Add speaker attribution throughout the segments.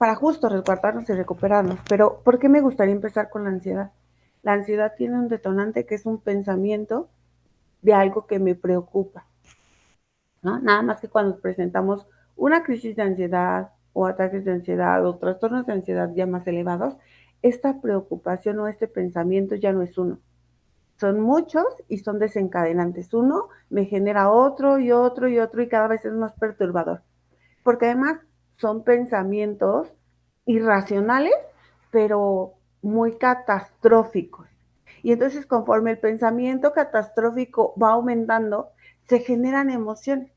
Speaker 1: para justo resguardarnos y recuperarnos. Pero ¿por qué me gustaría empezar con la ansiedad? La ansiedad tiene un detonante que es un pensamiento de algo que me preocupa, ¿no? Nada más que cuando presentamos una crisis de ansiedad o ataques de ansiedad o trastornos de ansiedad ya más elevados, esta preocupación o este pensamiento ya no es uno. Son muchos y son desencadenantes. Uno me genera otro y otro y otro y cada vez es más perturbador. Porque además son pensamientos irracionales, pero muy catastróficos. Y entonces conforme el pensamiento catastrófico va aumentando, se generan emociones.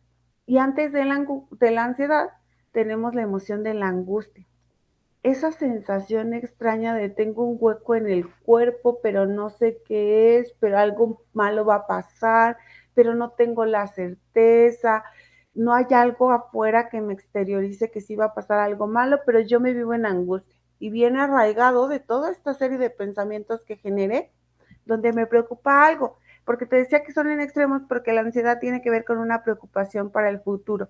Speaker 1: Y antes de la ansiedad tenemos la emoción de la angustia. Esa sensación extraña de tengo un hueco en el cuerpo, pero no sé qué es, pero algo malo va a pasar, pero no tengo la certeza, no hay algo afuera que me exteriorice que sí va a pasar algo malo, pero yo me vivo en angustia y viene arraigado de toda esta serie de pensamientos que generé, donde me preocupa algo, porque te decía que son en extremos, porque la ansiedad tiene que ver con una preocupación para el futuro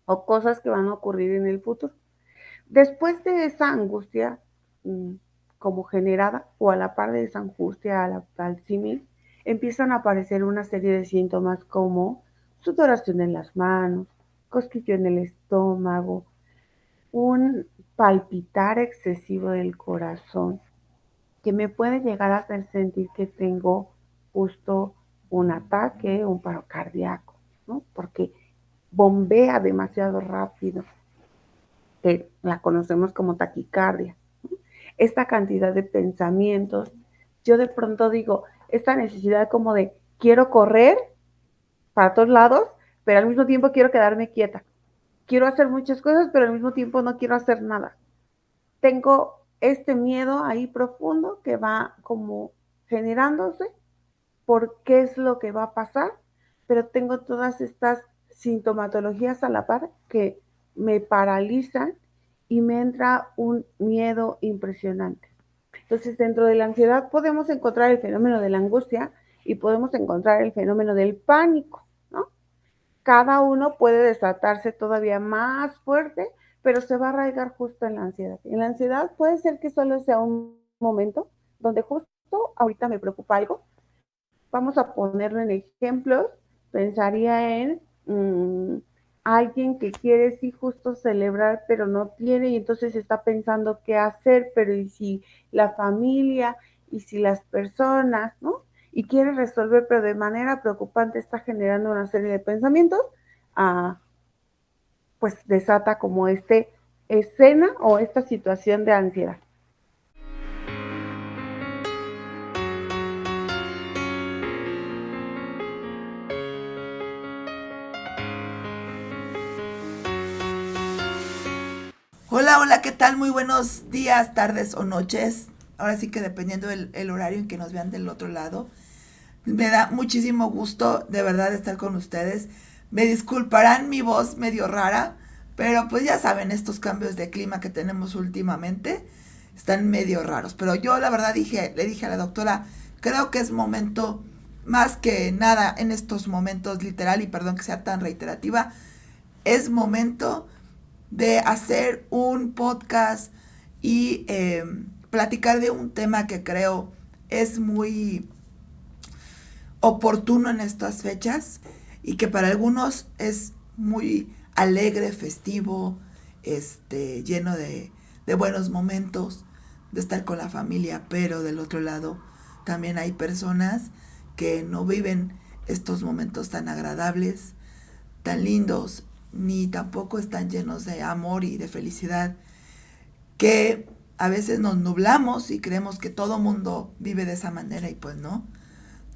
Speaker 1: o cosas que van a ocurrir en el futuro. Después de esa angustia como generada o a la par de esa angustia al símil, empiezan a aparecer una serie de síntomas como sudoración en las manos, cosquillo en el estómago, un palpitar excesivo del corazón que me puede llegar a hacer sentir que tengo justo un ataque, un paro cardíaco, ¿no? Porque bombea demasiado rápido, que la conocemos como taquicardia. Esta cantidad de pensamientos, yo de pronto digo, esta necesidad como de quiero correr para todos lados, pero al mismo tiempo quiero quedarme quieta. Quiero hacer muchas cosas, pero al mismo tiempo no quiero hacer nada. Tengo este miedo ahí profundo que va como generándose por qué es lo que va a pasar, pero tengo todas estas sintomatologías a la par que me paralizan y me entra un miedo impresionante. Entonces, dentro de la ansiedad podemos encontrar el fenómeno de la angustia y podemos encontrar el fenómeno del pánico, ¿no? Cada uno puede desatarse todavía más fuerte, pero se va a arraigar justo en la ansiedad. En la ansiedad puede ser que solo sea un momento donde justo ahorita me preocupa algo. Vamos a ponerlo en ejemplos. Pensaría en alguien que quiere sí justo celebrar, pero no tiene, y entonces está pensando qué hacer, pero y si la familia, y si las personas, ¿no? Y quiere resolver, pero de manera preocupante está generando una serie de pensamientos, ah, pues desata como escena o esta situación de ansiedad.
Speaker 2: Hola, hola, ¿qué tal? Muy buenos días, tardes o noches. Ahora sí que dependiendo el horario en que nos vean del otro lado. Me da muchísimo gusto de verdad estar con ustedes. Me disculparán mi voz medio rara, pero pues ya saben, estos cambios de clima que tenemos últimamente están medio raros. Pero yo la verdad le dije a la doctora, creo que es momento, más que nada en estos momentos literal, y perdón que sea tan reiterativa, es momento de hacer un podcast y platicar de un tema que creo es muy oportuno en estas fechas y que para algunos es muy alegre, festivo, lleno de buenos momentos, de estar con la familia, pero del otro lado también hay personas que no viven estos momentos tan agradables, tan lindos, ni tampoco están llenos de amor y de felicidad, que a veces nos nublamos y creemos que todo mundo vive de esa manera y pues no.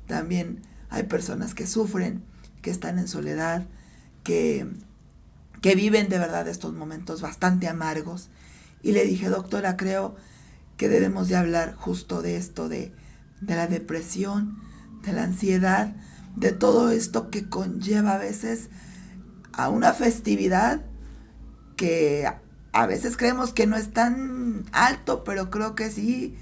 Speaker 2: También hay personas que sufren, que están en soledad, que, que viven de verdad estos momentos bastante amargos. Y le dije, doctora, creo que debemos de hablar justo de esto, de la depresión, de la ansiedad, de todo esto que conlleva a veces a una festividad que a veces creemos que no es tan alto, pero creo que sí.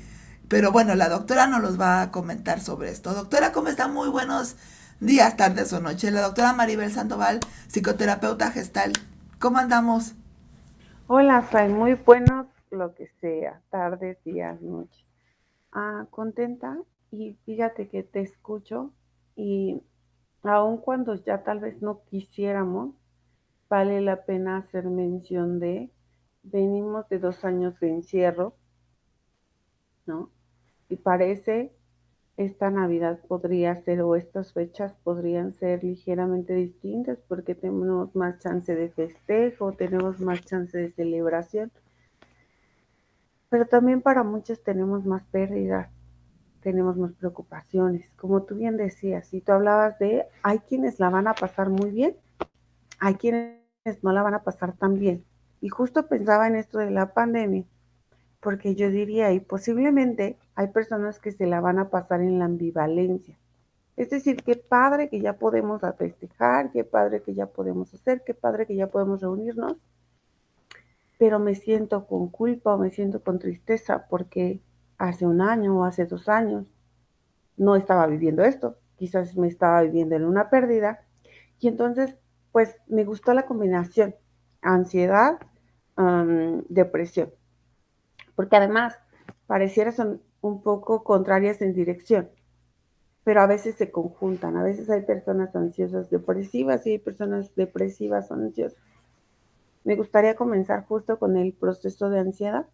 Speaker 2: Pero bueno, la doctora nos los va a comentar sobre esto. Doctora, ¿cómo está? Muy buenos días, tardes o noches. La doctora Maribel Sandoval, psicoterapeuta gestal. ¿Cómo andamos?
Speaker 1: Hola, Fray, muy buenos, lo que sea, tardes, días, noches. Contenta y fíjate que te escucho y aun cuando ya tal vez no quisiéramos, vale la pena hacer mención de, venimos de 2 años de encierro, ¿no? Y parece esta Navidad podría ser o estas fechas podrían ser ligeramente distintas porque tenemos más chance de festejo, tenemos más chance de celebración, pero también para muchos tenemos más pérdidas, tenemos más preocupaciones. Como tú bien decías, si tú hablabas de, hay quienes la van a pasar muy bien, hay quienes no la van a pasar tan bien. Y justo pensaba en esto de la pandemia, porque yo diría, y posiblemente hay personas que se la van a pasar en la ambivalencia. Es decir, qué padre que ya podemos festejar, qué padre que ya podemos hacer, qué padre que ya podemos reunirnos, pero me siento con culpa o me siento con tristeza porque hace un año o hace 2 años no estaba viviendo esto, quizás me estaba viviendo en una pérdida y entonces pues me gustó la combinación, ansiedad, depresión, porque además pareciera son un poco contrarias en dirección, pero a veces se conjuntan, a veces hay personas ansiosas depresivas y hay personas depresivas ansiosas. Me gustaría comenzar justo con el proceso de ansiedad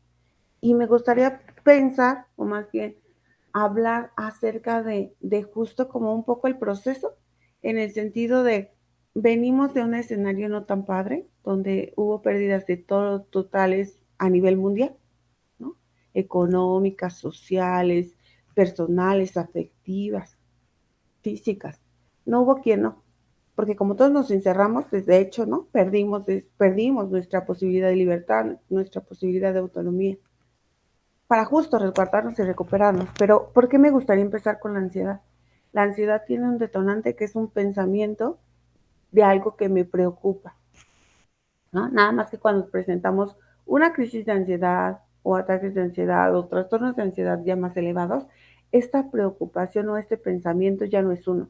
Speaker 1: y me gustaría pensar, o más bien hablar acerca de justo como un poco el proceso, en el sentido de, venimos de un escenario no tan padre, donde hubo pérdidas de todo totales a nivel mundial, ¿no? Económicas, sociales, personales, afectivas, físicas. No hubo quien no, porque como todos nos encerramos, desde hecho, ¿no? Perdimos nuestra posibilidad de libertad, nuestra posibilidad de autonomía para justo resguardarnos y recuperarnos. Pero, ¿por qué me gustaría empezar con la ansiedad? La ansiedad tiene un detonante que es un pensamiento de algo que me preocupa, ¿no? Nada más que cuando presentamos una crisis de ansiedad o ataques de ansiedad o trastornos de ansiedad ya más elevados, esta preocupación o este pensamiento ya no es uno.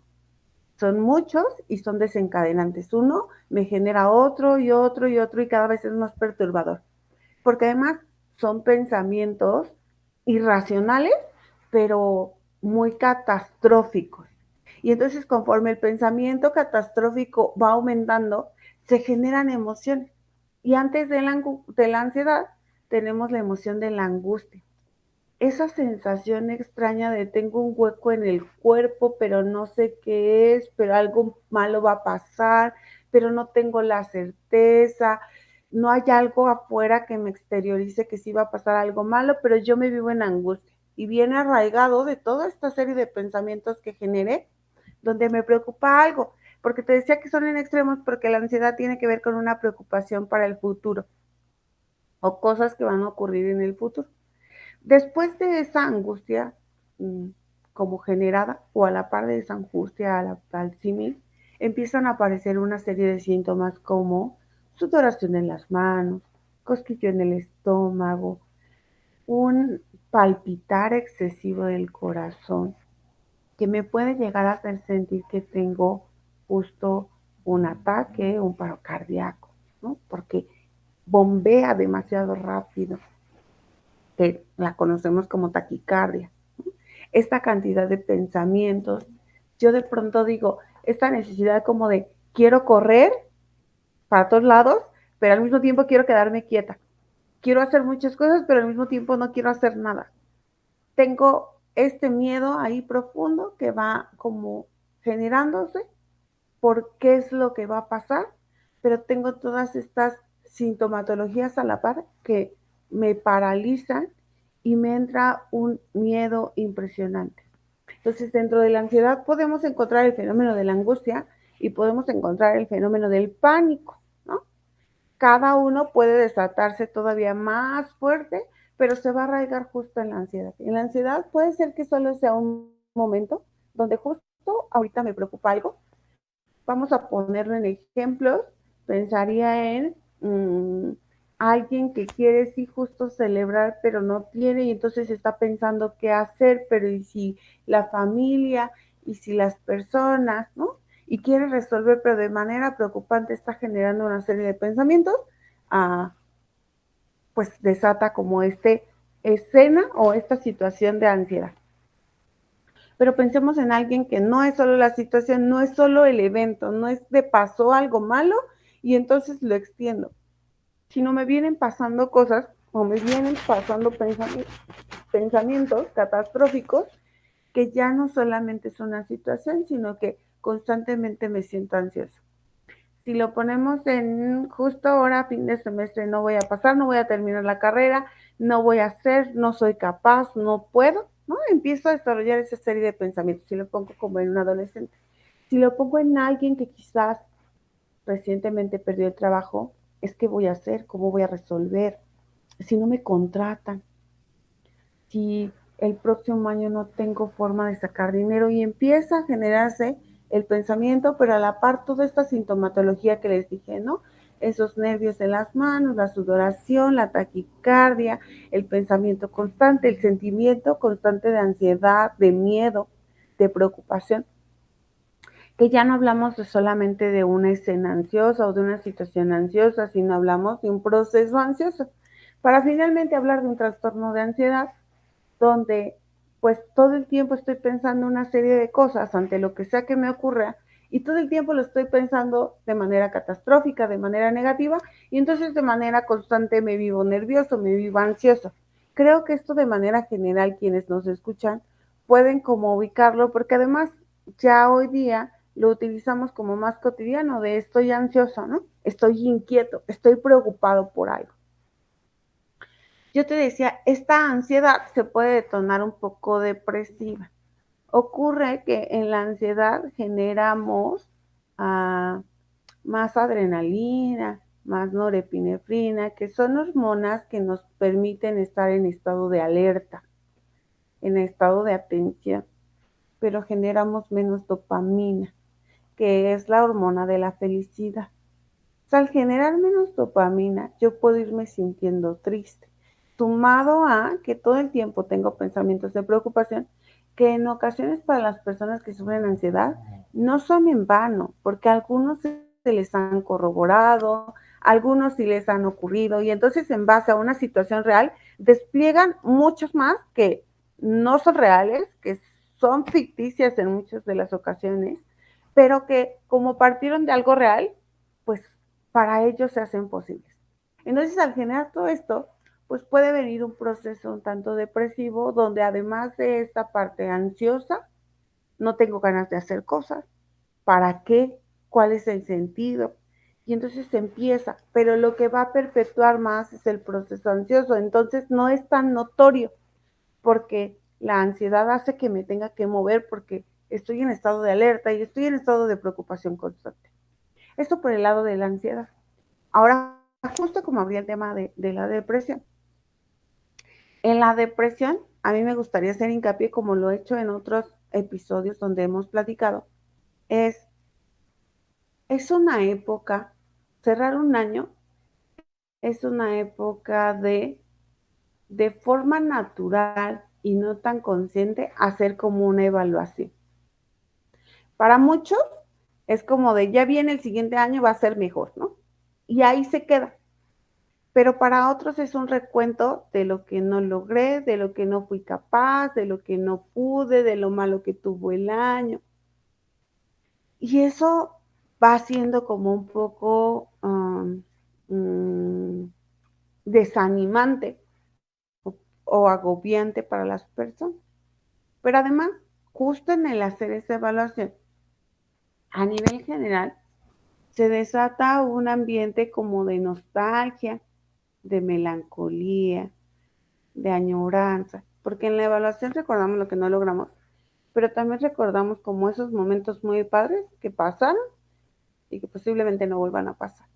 Speaker 1: Son muchos y son desencadenantes. Uno me genera otro y otro y otro y cada vez es más perturbador. Porque además son pensamientos irracionales, pero muy catastróficos. Y entonces conforme el pensamiento catastrófico va aumentando, se generan emociones. Y antes de la ansiedad tenemos la emoción de la angustia. Esa sensación extraña de tengo un hueco en el cuerpo, pero no sé qué es, pero algo malo va a pasar, pero no tengo la certeza, no hay algo afuera que me exteriorice que sí va a pasar algo malo, pero yo me vivo en angustia y viene arraigado de toda esta serie de pensamientos que generé, donde me preocupa algo, porque te decía que son en extremos porque la ansiedad tiene que ver con una preocupación para el futuro o cosas que van a ocurrir en el futuro. Después de esa angustia mm, como generada o a la par de esa angustia al símil, empiezan a aparecer una serie de síntomas como sudoración en las manos, cosquilleo en el estómago, un palpitar excesivo del corazón que me puede llegar a hacer sentir que tengo justo un ataque, un paro cardíaco, ¿no? Porque bombea demasiado rápido, que la conocemos como taquicardia. Esta cantidad de pensamientos, yo de pronto digo, esta necesidad como de quiero correr para todos lados, pero al mismo tiempo quiero quedarme quieta. Quiero hacer muchas cosas, pero al mismo tiempo no quiero hacer nada. Tengo este miedo ahí profundo que va como generándose por qué es lo que va a pasar, pero tengo todas estas sintomatologías a la par que me paralizan y me entra un miedo impresionante. Entonces, dentro de la ansiedad podemos encontrar el fenómeno de la angustia y podemos encontrar el fenómeno del pánico, ¿no? Cada uno puede desatarse todavía más fuerte, pero se va a arraigar justo en la ansiedad. En la ansiedad puede ser que solo sea un momento donde justo ahorita me preocupa algo. Vamos a ponerlo en ejemplos. Pensaría en alguien que quiere sí justo celebrar, pero no tiene y entonces está pensando qué hacer, pero y si la familia y si las personas, ¿no? Y quiere resolver, pero de manera preocupante está generando una serie de pensamientos. Ah, pues desata como escena o esta situación de ansiedad. Pero pensemos en alguien que no es solo la situación, no es solo el evento, no es de pasó algo malo y entonces lo extiendo, sino me vienen pasando cosas o me vienen pasando pensamientos catastróficos que ya no solamente es una situación, sino que constantemente me siento ansiosa. Si lo ponemos en justo ahora, fin de semestre, no voy a pasar, no voy a terminar la carrera, no voy a hacer, no soy capaz, no puedo, ¿no? Empiezo a desarrollar esa serie de pensamientos. Si lo pongo como en un adolescente, si lo pongo en alguien que quizás recientemente perdió el trabajo, es qué voy a hacer, cómo voy a resolver, si no me contratan, si el próximo año no tengo forma de sacar dinero y empieza a generarse el pensamiento, pero a la par toda esta sintomatología que les dije, ¿no? Esos nervios en las manos, la sudoración, la taquicardia, el pensamiento constante, el sentimiento constante de ansiedad, de miedo, de preocupación, que ya no hablamos solamente de una escena ansiosa o de una situación ansiosa, sino hablamos de un proceso ansioso. Para finalmente hablar de un trastorno de ansiedad, donde pues todo el tiempo estoy pensando una serie de cosas ante lo que sea que me ocurra y todo el tiempo lo estoy pensando de manera catastrófica, de manera negativa y entonces de manera constante me vivo nervioso, me vivo ansioso. Creo que esto de manera general quienes nos escuchan pueden como ubicarlo porque además ya hoy día lo utilizamos como más cotidiano de estoy ansioso, ¿no? Estoy inquieto, estoy preocupado por algo. Yo te decía, esta ansiedad se puede detonar un poco depresiva. Ocurre que en la ansiedad generamos ah, más adrenalina, más norepinefrina, que son hormonas que nos permiten estar en estado de alerta, en estado de atención, pero generamos menos dopamina, que es la hormona de la felicidad. O sea, al generar menos dopamina, yo puedo irme sintiendo triste, sumado a que todo el tiempo tengo pensamientos de preocupación, que en ocasiones para las personas que sufren ansiedad no son en vano, porque algunos se les han corroborado, algunos sí les han ocurrido, y entonces en base a una situación real, despliegan muchos más que no son reales, que son ficticias en muchas de las ocasiones, pero que como partieron de algo real, pues para ellos se hacen posibles. Entonces, al generar todo esto, pues puede venir un proceso un tanto depresivo, donde además de esta parte ansiosa, no tengo ganas de hacer cosas. ¿Para qué? ¿Cuál es el sentido? Y entonces se empieza, pero lo que va a perpetuar más es el proceso ansioso. Entonces no es tan notorio, porque la ansiedad hace que me tenga que mover porque estoy en estado de alerta y estoy en estado de preocupación constante. Esto por el lado de la ansiedad. Ahora, justo como habría el tema de la depresión. En la depresión, a mí me gustaría hacer hincapié, como lo he hecho en otros episodios donde hemos platicado, es una época, cerrar un año es una época de forma natural y no tan consciente hacer como una evaluación. Para muchos es como de ya viene el siguiente año, va a ser mejor, ¿no? Y ahí se queda. Pero para otros es un recuento de lo que no logré, de lo que no fui capaz, de lo que no pude, de lo malo que tuvo el año. Y eso va siendo como un poco desanimante o agobiante para las personas. Pero además, justo en el hacer esa evaluación, a nivel general, se desata un ambiente como de nostalgia, de melancolía, de añoranza, porque en la evaluación recordamos lo que no logramos, pero también recordamos como esos momentos muy padres que pasaron y que posiblemente no vuelvan a pasar.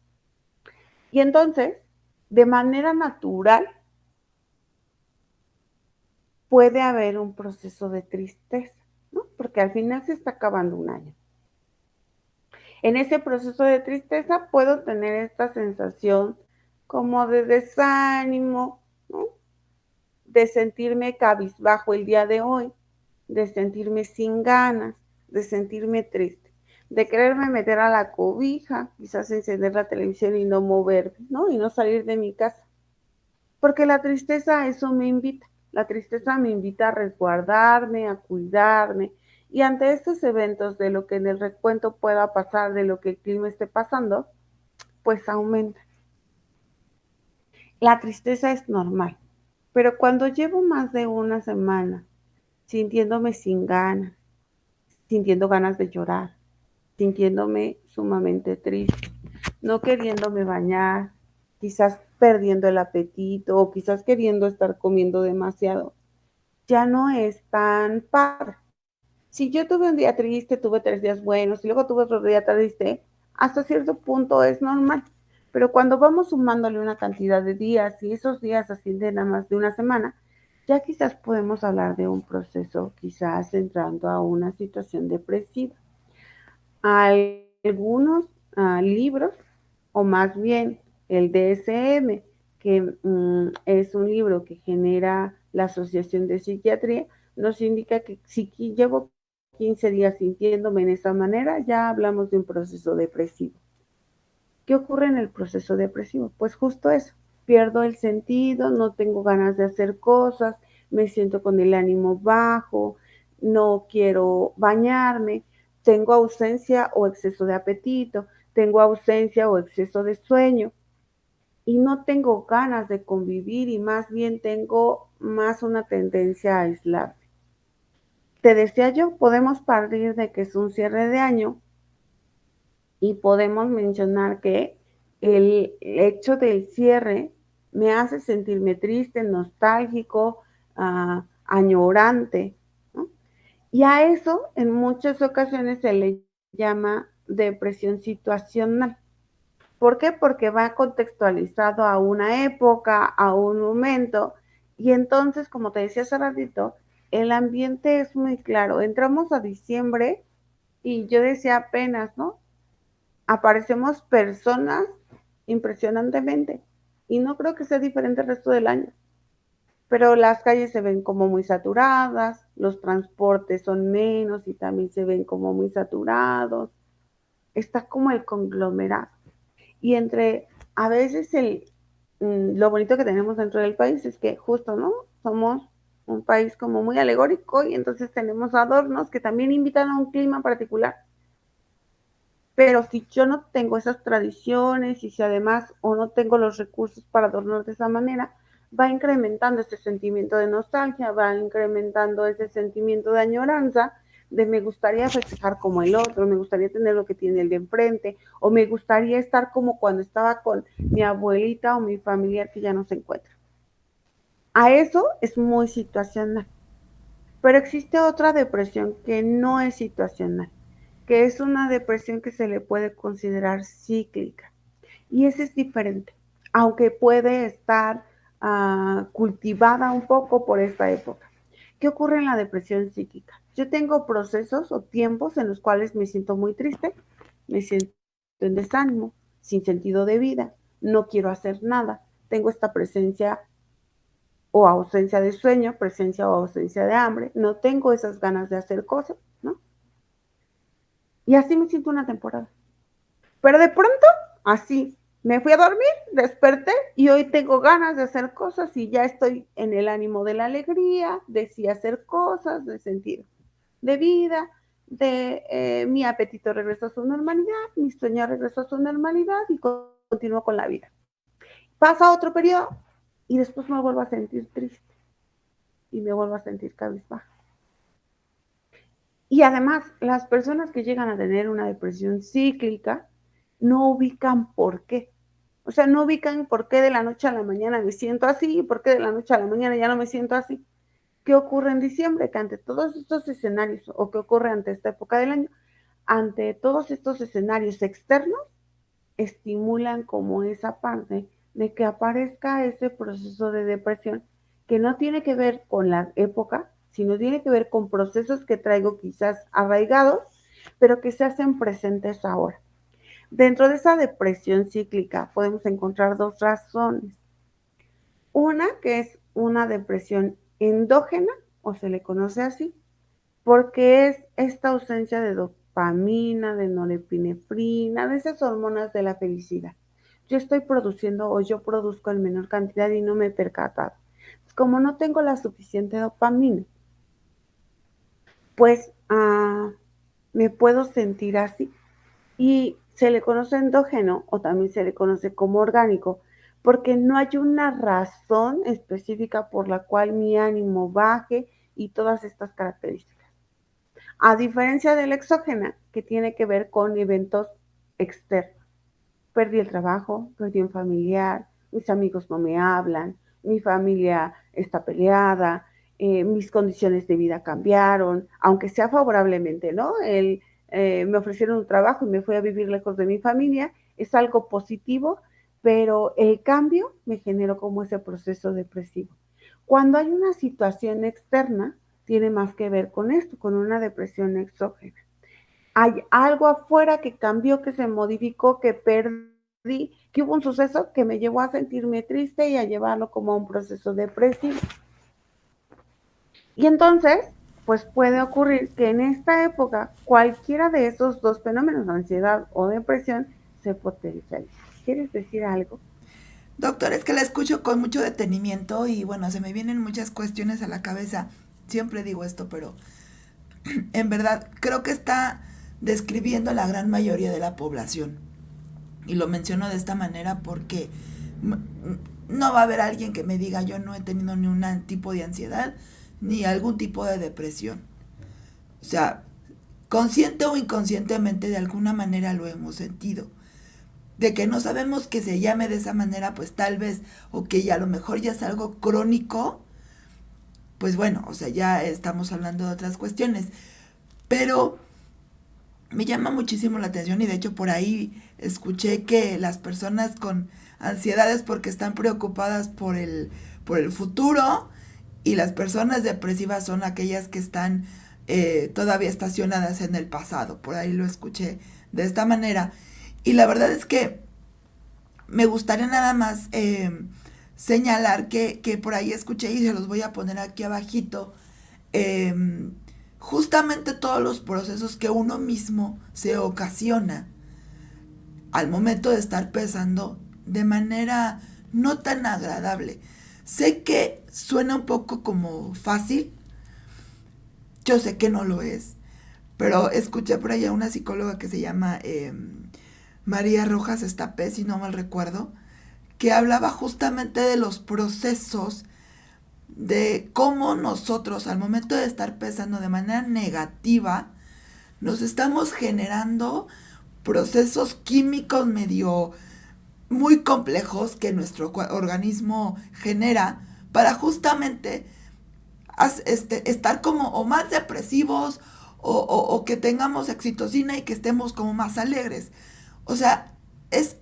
Speaker 1: Y entonces, de manera natural, puede haber un proceso de tristeza, ¿no? Porque al final se está acabando un año. En ese proceso de tristeza puedo tener esta sensación como de desánimo, ¿no? De sentirme cabizbajo el día de hoy, de sentirme sin ganas, de sentirme triste, de quererme meter a la cobija, quizás encender la televisión y no moverme, ¿no? Y no salir de mi casa. porque la tristeza a eso me invita. La tristeza me invita a resguardarme, a cuidarme, y ante estos eventos de lo que en el recuento pueda pasar, de lo que el clima esté pasando, pues aumenta. La tristeza es normal, pero cuando llevo más de una semana sintiéndome sin ganas, sintiendo ganas de llorar, sintiéndome sumamente triste, no queriéndome bañar, quizás perdiendo el apetito o quizás queriendo estar comiendo demasiado, ya no es tan padre. Si yo tuve un día triste, tuve 3 días buenos y luego tuve otro día triste, hasta cierto punto es normal. Pero cuando vamos sumándole una cantidad de días y esos días ascienden a más de una semana, ya quizás podemos hablar de un proceso, quizás entrando a una situación depresiva. Algunos libros, o más bien el DSM, que es un libro que genera la Asociación de Psiquiatría, nos indica que si llevo 15 días sintiéndome en esa manera, ya hablamos de un proceso depresivo. ¿Qué ocurre en el proceso depresivo? Pues justo eso, pierdo el sentido, no tengo ganas de hacer cosas, me siento con el ánimo bajo, no quiero bañarme, tengo ausencia o exceso de apetito, tengo ausencia o exceso de sueño y no tengo ganas de convivir y más bien tengo más una tendencia a aislarme. Te decía yo, podemos partir de que es un cierre de año y podemos mencionar que el hecho del cierre me hace sentirme triste, nostálgico, añorante, ¿no? Y a eso en muchas ocasiones se le llama depresión situacional. ¿Por qué? Porque va contextualizado a una época, a un momento, y entonces, como te decía hace ratito, el ambiente es muy claro. Entramos a diciembre y yo decía apenas, ¿no? Aparecemos personas impresionantemente y no creo que sea diferente el resto del año, pero las calles se ven como muy saturadas, los transportes son menos y también se ven como muy saturados, está como el conglomerado. Y entre a veces lo bonito que tenemos dentro del país es que justo, ¿no? Somos un país como muy alegórico y entonces tenemos adornos que también invitan a un clima particular. Pero si yo no tengo esas tradiciones y si además o no tengo los recursos para adornar de esa manera, va incrementando ese sentimiento de nostalgia, va incrementando ese sentimiento de añoranza, de me gustaría festejar como el otro, me gustaría tener lo que tiene el de enfrente, o me gustaría estar como cuando estaba con mi abuelita o mi familiar que ya no se encuentra. A eso es muy situacional. Pero existe otra depresión que no es situacional, que es una depresión que se le puede considerar cíclica. Y esa es diferente, aunque puede estar cultivada un poco por esta época. ¿Qué ocurre en la depresión cíclica? Yo tengo procesos o tiempos en los cuales me siento muy triste, me siento en desánimo, sin sentido de vida, no quiero hacer nada, tengo esta presencia o ausencia de sueño, presencia o ausencia de hambre, no tengo esas ganas de hacer cosas, ¿no? Y así me siento una temporada. Pero de pronto, así, me fui a dormir, desperté y hoy tengo ganas de hacer cosas y ya estoy en el ánimo de la alegría, de sí hacer cosas, de sentir de vida, de mi apetito regresó a su normalidad, mi sueño regresó a su normalidad y continúo con la vida. Pasa otro periodo y después me vuelvo a sentir triste y me vuelvo a sentir cabizbaja. Y además, las personas que llegan a tener una depresión cíclica no ubican por qué. O sea, no ubican por qué de la noche a la mañana me siento así y por qué de la noche a la mañana ya no me siento así. ¿Qué ocurre en diciembre? Que ante todos estos escenarios, o qué ocurre ante esta época del año, ante todos estos escenarios externos, estimulan como esa parte de que aparezca ese proceso de depresión que no tiene que ver con la época, sino tiene que ver con procesos que traigo quizás arraigados, pero que se hacen presentes ahora. Dentro de esa depresión cíclica podemos encontrar dos razones. Una que es una depresión endógena, o se le conoce así, porque es esta ausencia de dopamina, de norepinefrina, de esas hormonas de la felicidad. yo estoy produciendo o yo produzco en menor cantidad y no me he percatado. Como no tengo la suficiente dopamina, pues me puedo sentir así. Y se le conoce endógeno o también se le conoce como orgánico porque no hay una razón específica por la cual mi ánimo baje y todas estas características. A diferencia de la exógena, que tiene que ver con eventos externos. Perdí el trabajo, perdí un familiar, mis amigos no me hablan, mi familia está peleada, mis condiciones de vida cambiaron, aunque sea favorablemente, ¿no? Me ofrecieron un trabajo y me fui a vivir lejos de mi familia, es algo positivo, pero el cambio me generó como ese proceso depresivo. Cuando hay una situación externa, tiene más que ver con esto, con una depresión exógena. Hay algo afuera que cambió, que se modificó, que perdí, que hubo un suceso que me llevó a sentirme triste y a llevarlo como a un proceso depresivo. Y entonces, pues puede ocurrir que en esta época cualquiera de esos dos fenómenos, ansiedad o depresión, se potencializa. ¿Quieres decir algo?
Speaker 2: Doctor, es que la escucho con mucho detenimiento y bueno, se me vienen muchas cuestiones a la cabeza. Siempre digo esto, pero en verdad creo que está describiendo la gran mayoría de la población. Y lo menciono de esta manera porque no va a haber alguien que me diga yo no he tenido ni un tipo de ansiedad ni algún tipo de depresión. O sea, consciente o inconscientemente de alguna manera lo hemos sentido. De que no sabemos que se llame de esa manera, pues tal vez, o que ya a lo mejor ya es algo crónico, pues bueno, o sea, ya estamos hablando de otras cuestiones. Pero me llama muchísimo la atención y de hecho por ahí escuché que las personas con ansiedades porque están preocupadas por el futuro y las personas depresivas son aquellas que están todavía estacionadas en el pasado. Por ahí lo escuché de esta manera. Y la verdad es que me gustaría nada más señalar que por ahí escuché y se los voy a poner aquí abajito. eh, Justamente todos los procesos que uno mismo se ocasiona al momento de estar pesando de manera no tan agradable. Sé que suena un poco como fácil, yo sé que no lo es, pero escuché por ahí a una psicóloga que se llama María Rojas Estapé, si no mal recuerdo, que hablaba justamente de los procesos de cómo nosotros al momento de estar pensando de manera negativa, nos estamos generando procesos químicos medio muy complejos que nuestro organismo genera para justamente estar como o más depresivos o que tengamos oxitocina y que estemos como más alegres. O sea, es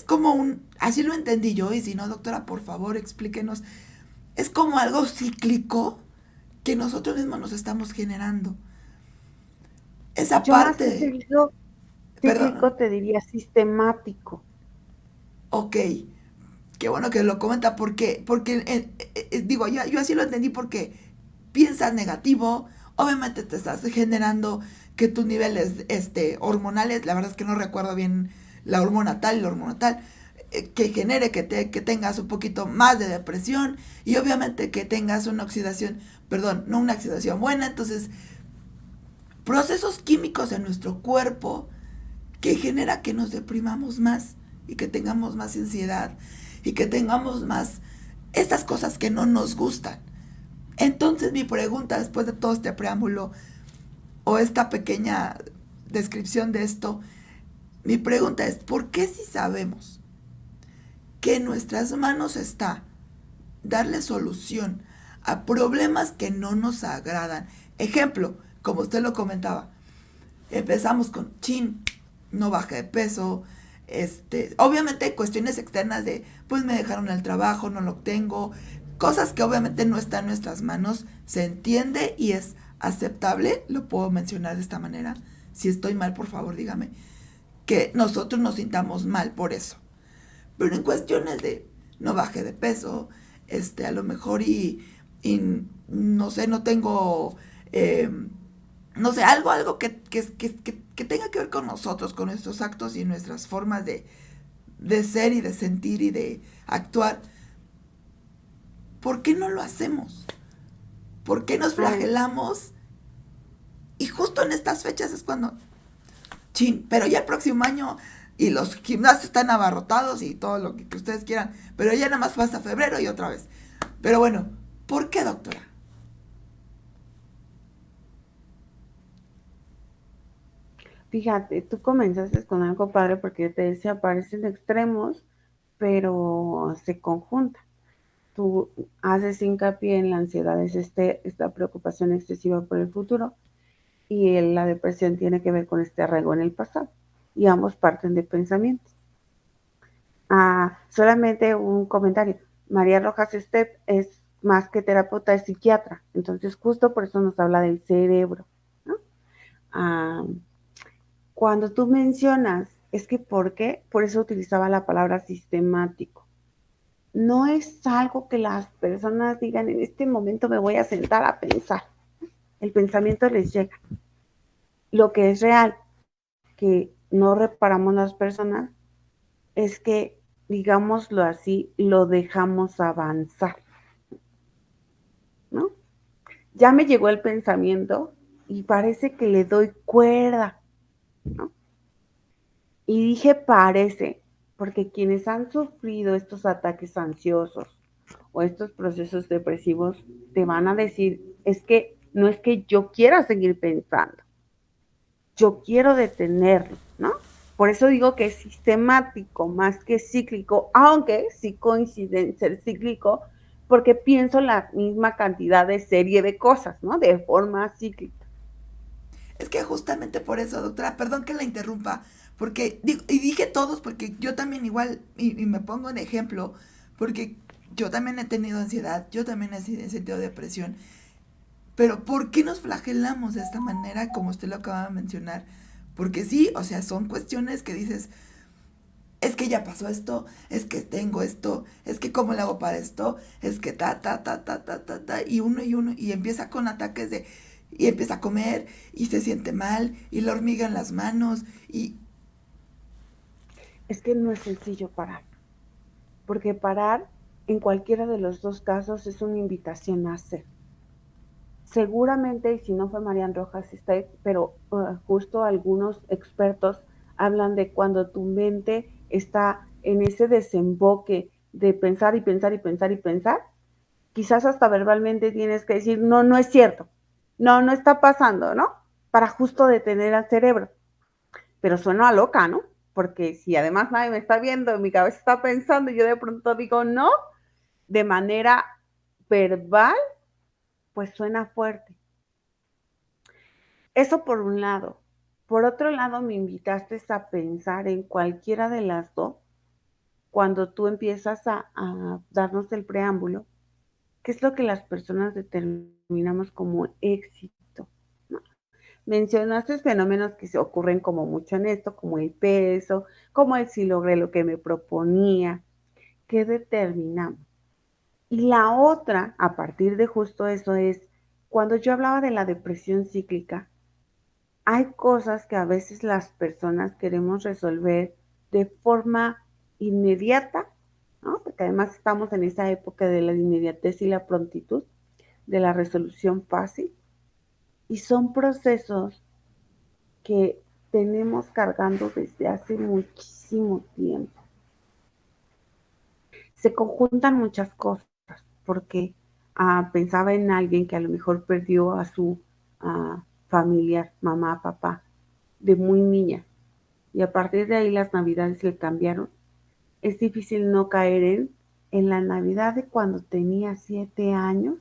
Speaker 2: como así lo entendí yo, y si no, doctora, por favor, explíquenos. Es como algo cíclico que nosotros mismos nos estamos generando. Esa
Speaker 1: Yo más que
Speaker 2: parte,
Speaker 1: cíclico,
Speaker 2: perdón,
Speaker 1: cíclico te diría sistemático.
Speaker 2: ok, qué bueno que lo comenta, porque digo, yo así lo entendí porque piensas negativo, obviamente te estás generando que tus niveles hormonales, la verdad es que no recuerdo bien la hormona tal y la hormona tal, que genere que tengas un poquito más de depresión y obviamente que tengas una oxidación, perdón, no una oxidación buena, entonces procesos químicos en nuestro cuerpo que genera que nos deprimamos más y que tengamos más ansiedad y que tengamos más estas cosas que no nos gustan. Entonces mi pregunta después de todo este preámbulo o esta pequeña descripción de esto, mi pregunta es, ¿por qué si sabemos que en nuestras manos está darle solución a problemas que no nos agradan? Ejemplo, como usted lo comentaba, empezamos con chin, no bajé de peso, obviamente hay cuestiones externas de, pues me dejaron el trabajo, no lo tengo, cosas que obviamente no están en nuestras manos, se entiende y es aceptable, lo puedo mencionar de esta manera, si estoy mal, por favor, dígame, que nosotros nos sintamos mal por eso, pero en cuestiones de no bajé de peso, a lo mejor y no sé, no tengo eh, no sé, algo que tenga que ver con nosotros, con nuestros actos y nuestras formas de ser y de sentir y de actuar, ¿por qué no lo hacemos? ¿Por qué nos
Speaker 1: Ay,
Speaker 2: flagelamos? Y justo en estas fechas es cuando, chin, pero ya el próximo año y los gimnasios están abarrotados y todo lo que ustedes quieran, pero ya nada más fue hasta febrero y otra vez. Pero bueno, ¿por qué, doctora?
Speaker 1: fíjate, tú comenzaste con algo padre porque yo te decía, parecen extremos, pero se conjuntan. Tú haces hincapié en la ansiedad, es esta preocupación excesiva por el futuro, y la depresión tiene que ver con este arraigo en el pasado, y ambos parten de pensamientos. Solamente un comentario. María Rojas Estep es más que terapeuta, es psiquiatra, entonces justo por eso nos habla del cerebro, ¿no? Ah, Cuando tú mencionas, es que ¿por qué? Por eso utilizaba la palabra sistemático. No es algo que las personas digan, en este momento me voy a sentar a pensar. El pensamiento les llega. Lo que es real, que no reparamos las personas, es que, digámoslo así, lo dejamos avanzar, ¿no? Ya me llegó el pensamiento y parece que le doy cuerda, ¿no? Y dije parece, porque quienes han sufrido estos ataques ansiosos o estos procesos depresivos te van a decir, es que no es que yo quiera seguir pensando, yo quiero detenerlo, ¿no? Por eso digo que es sistemático más que cíclico, aunque sí coincide en ser cíclico, porque pienso la misma cantidad de serie de cosas, ¿no? De forma cíclica.
Speaker 2: Es que justamente por eso, doctora, perdón que la interrumpa, porque, y dije todos, porque yo también igual, y me pongo en ejemplo, porque yo también he tenido ansiedad, yo también he sentido depresión, pero ¿por qué nos flagelamos de esta manera, como usted lo acaba de mencionar? Porque sí, o sea, son cuestiones que dices, es que ya pasó esto, es que tengo esto, es que cómo le hago para esto, es que y uno, y empieza con ataques de, y empieza a comer, y se siente mal, y la hormiga en las manos, y
Speaker 1: Es que no es sencillo parar, porque parar en cualquiera de los dos casos es una invitación a hacer. Seguramente, y si no fue Marian Rojas, está, pero justo algunos expertos hablan de cuando tu mente está en ese desemboque de pensar y pensar y pensar y pensar, quizás hasta verbalmente tienes que decir, no, no es cierto, no, no está pasando, ¿no? Para justo detener al cerebro. Pero suena a loca, ¿no? Porque si además nadie me está viendo, mi cabeza está pensando, y yo de pronto digo no, de manera verbal, pues suena fuerte. Eso por un lado. Por otro lado, me invitaste a pensar en cualquiera de las dos cuando tú empiezas a darnos el preámbulo, qué es lo que las personas determinamos como éxito, ¿no? Mencionaste fenómenos que se ocurren como mucho en esto, como el peso, como el si logré lo que me proponía, ¿qué determinamos? Y la otra, a partir de justo eso, es cuando yo hablaba de la depresión cíclica, hay cosas que a veces las personas queremos resolver de forma inmediata, ¿no? Porque además estamos en esa época de la inmediatez y la prontitud, de la resolución fácil, y son procesos que tenemos cargando desde hace muchísimo tiempo. Se conjuntan muchas cosas, porque pensaba en alguien que a lo mejor perdió a su familiar, mamá, papá, de muy niña, y a partir de ahí las navidades le cambiaron. Es difícil no caer en la Navidad de cuando tenía 7 años,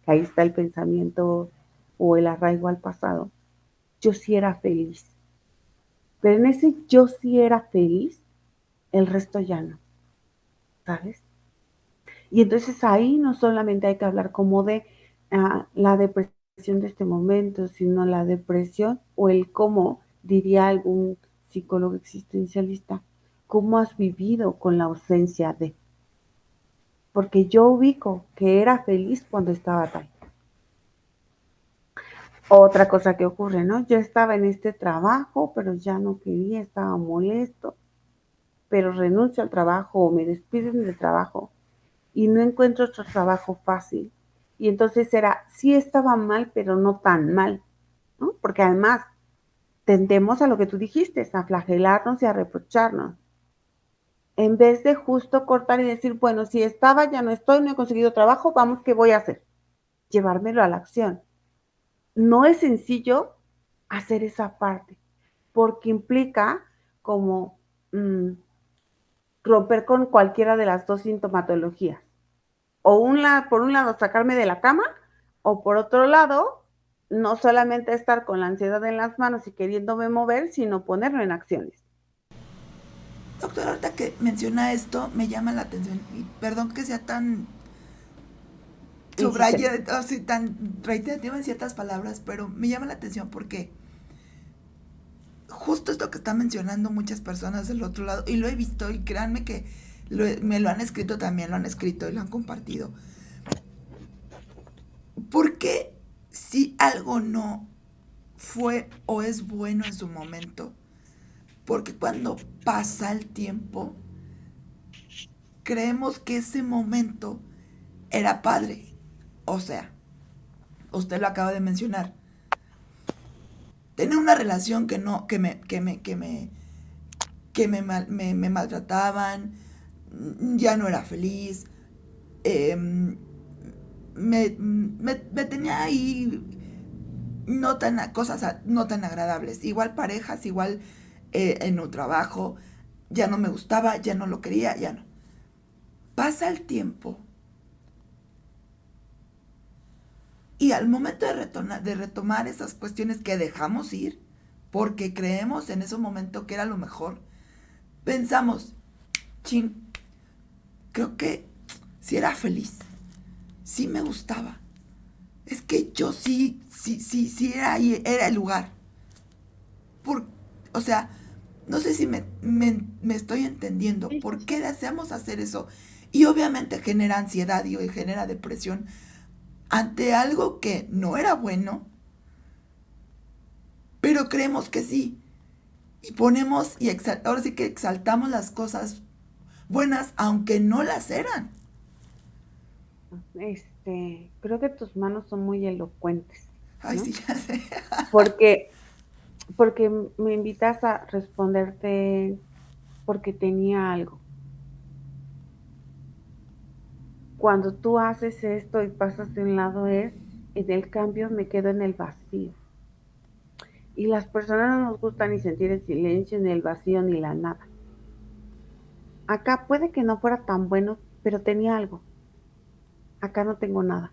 Speaker 1: que ahí está el pensamiento o el arraigo al pasado. Yo sí era feliz, pero en ese yo sí era feliz, el resto ya no, ¿sabes? Y entonces ahí no solamente hay que hablar como de la depresión de este momento, sino la depresión o el cómo, diría algún psicólogo existencialista, cómo has vivido con la ausencia de. Porque yo ubico que era feliz cuando estaba tal. Otra cosa que ocurre, ¿no? Yo estaba en este trabajo, pero ya no quería, estaba molesto. pero renuncio al trabajo o me despiden del trabajo y no encuentro otro trabajo fácil. Y entonces era, sí estaba mal, pero no tan mal, ¿no? Porque además tendemos a lo que tú dijiste, a flagelarnos y a reprocharnos, en vez de justo cortar y decir, bueno, si estaba, ya no estoy, no he conseguido trabajo, vamos, ¿qué voy a hacer? Llevármelo a la acción. No es sencillo hacer esa parte, porque implica como romper con cualquiera de las dos sintomatologías. Por un lado, sacarme de la cama, o por otro lado, no solamente estar con la ansiedad en las manos y queriéndome mover, sino ponerlo en acciones.
Speaker 2: Doctor, ahorita que menciona esto, me llama la atención. Y perdón que sea tan
Speaker 1: Insistente.
Speaker 2: así tan reiterativa en ciertas palabras, pero me llama la atención porque justo esto que están mencionando muchas personas del otro lado, y lo he visto, y créanme que me lo han escrito también, lo han escrito y lo han compartido. ¿Por qué si algo no fue o es bueno en su momento? Porque cuando pasa el tiempo, creemos que ese momento era padre. O sea, usted lo acaba de mencionar. Tenía una relación que me maltrataban, ya no era feliz, eh, me tenía ahí no tan cosas no tan agradables. Igual parejas, igual en un trabajo, ya no me gustaba, ya no lo quería, ya no. Pasa el tiempo y al momento de retomar esas cuestiones que dejamos ir, porque creemos en ese momento que era lo mejor, pensamos, chin, creo que sí era feliz, sí me gustaba. Es que yo sí era ahí, era el lugar. Por, o sea, no sé si me estoy entendiendo.
Speaker 1: Sí, sí,
Speaker 2: ¿Por
Speaker 1: sí.
Speaker 2: qué deseamos hacer eso? Y obviamente genera ansiedad y genera depresión ante algo que no era bueno, pero creemos que sí. Y ponemos, y ahora sí que exaltamos las cosas buenas, aunque no las eran.
Speaker 1: Creo que tus manos son muy elocuentes,
Speaker 2: Ay, sí,
Speaker 1: ¿no?
Speaker 2: ya sé.
Speaker 1: Porque, porque me invitas a responderte porque tenía algo. Cuando tú haces esto y pasas de un lado en el cambio me quedo en el vacío. Y las personas no nos gusta ni sentir el silencio, ni el vacío, ni la nada. Acá puede que no fuera tan bueno, pero tenía algo. Acá no tengo nada.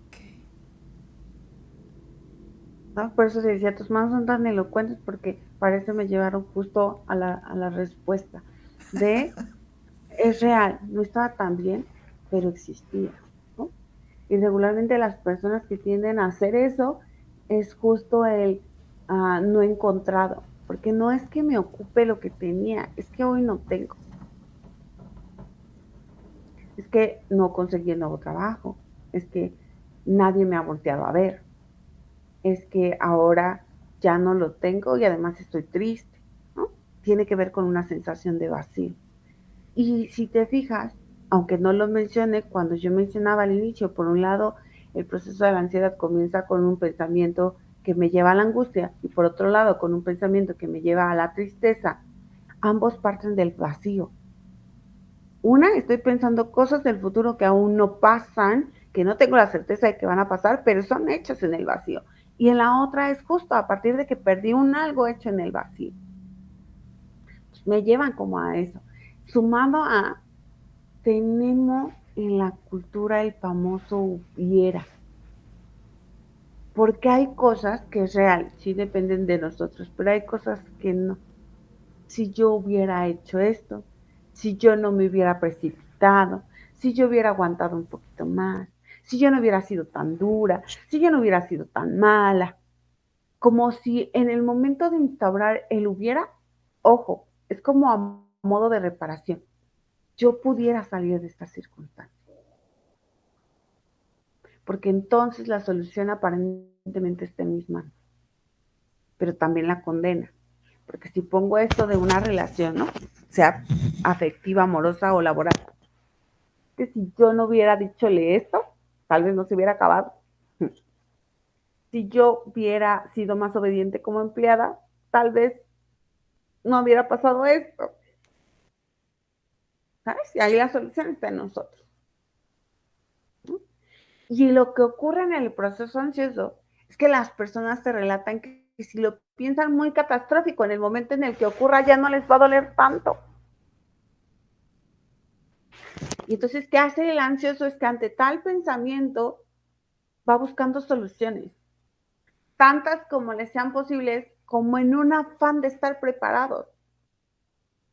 Speaker 2: Okay.
Speaker 1: ¿No? Por eso se decía, tus manos son tan elocuentes porque parece me llevaron justo a la respuesta de, es real, no estaba tan bien, pero existía, ¿no? Y regularmente las personas que tienden a hacer eso es justo el no encontrado, porque no es que me ocupe lo que tenía, es que hoy no tengo, es que no conseguí el nuevo trabajo, es que nadie me ha volteado a ver, es que ahora ya no lo tengo y además estoy triste, ¿no? Tiene que ver con una sensación de vacío. Y si te fijas, aunque no lo mencioné, cuando yo mencionaba al inicio, por un lado, el proceso de la ansiedad comienza con un pensamiento que me lleva a la angustia y por otro lado con un pensamiento que me lleva a la tristeza, ambos parten del vacío. Una, estoy pensando cosas del futuro que aún no pasan, que no tengo la certeza de que van a pasar, pero son hechas en el vacío. Y en la otra es justo a partir de que perdí un algo hecho en el vacío. Pues me llevan como a eso. Sumado a, tenemos en la cultura el famoso hubiera. Porque hay cosas que es real, sí dependen de nosotros, pero hay cosas que no. Si yo hubiera hecho esto, si yo no me hubiera precipitado, si yo hubiera aguantado un poquito más, si yo no hubiera sido tan dura, si yo no hubiera sido tan mala, como si en el momento de instaurar el hubiera, ojo, es como a modo de reparación, yo pudiera salir de esta circunstancia, porque entonces la solución aparentemente está en mis manos, pero también la condena. Porque si pongo esto de una relación, ¿no? Sea afectiva, amorosa o laboral, que si yo no hubiera dichole esto, tal vez no se hubiera acabado. Si yo hubiera sido más obediente como empleada, tal vez no hubiera pasado esto. ¿Sabes? Y ahí la solución está en nosotros. ¿No? Y lo que ocurre en el proceso ansioso es que las personas te relatan que si lo piensan muy catastrófico, en el momento en el que ocurra ya no les va a doler tanto. Y entonces, ¿qué hace el ansioso? Es que ante tal pensamiento va buscando soluciones, tantas como les sean posibles, como en un afán de estar preparados.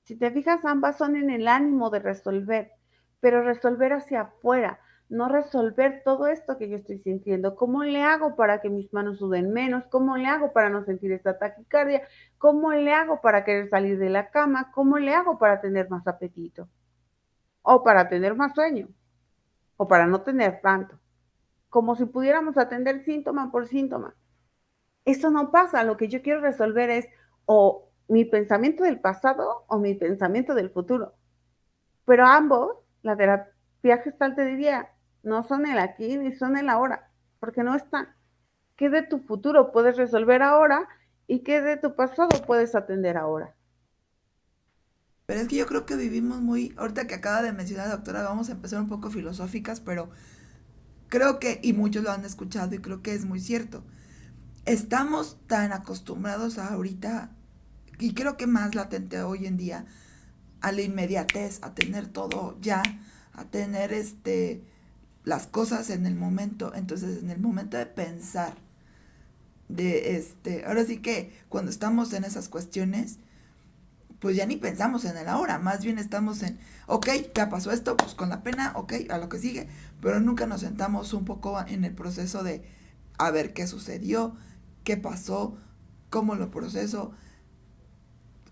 Speaker 1: Si te fijas, ambas son en el ánimo de resolver, pero resolver hacia afuera, no resolver todo esto que yo estoy sintiendo. ¿Cómo le hago para que mis manos suden menos? ¿Cómo le hago para no sentir esta taquicardia? ¿Cómo le hago para querer salir de la cama? ¿Cómo le hago para tener más apetito? O para tener más sueño, o para no tener tanto. Como si pudiéramos atender síntoma por síntoma. Eso no pasa, lo que yo quiero resolver es o mi pensamiento del pasado o mi pensamiento del futuro. Pero ambos, la terapia gestal te diría, no son el aquí ni son el ahora, porque no están. ¿Qué de tu futuro puedes resolver ahora y qué de tu pasado puedes atender ahora?
Speaker 2: Pero es que yo creo que vivimos muy, ahorita que acaba de mencionar la doctora, vamos a empezar un poco filosóficas, pero creo que, y muchos lo han escuchado y creo que es muy cierto, estamos tan acostumbrados a ahorita, y creo que más latente hoy en día, a la inmediatez, a tener todo ya, a tener las cosas en el momento. Entonces, en el momento de pensar, ahora sí que cuando estamos en esas cuestiones, pues ya ni pensamos en el ahora, más bien estamos en, ok, ya pasó esto, pues con la pena, ok, a lo que sigue, pero nunca nos sentamos un poco en el proceso de a ver qué sucedió, qué pasó, cómo lo proceso,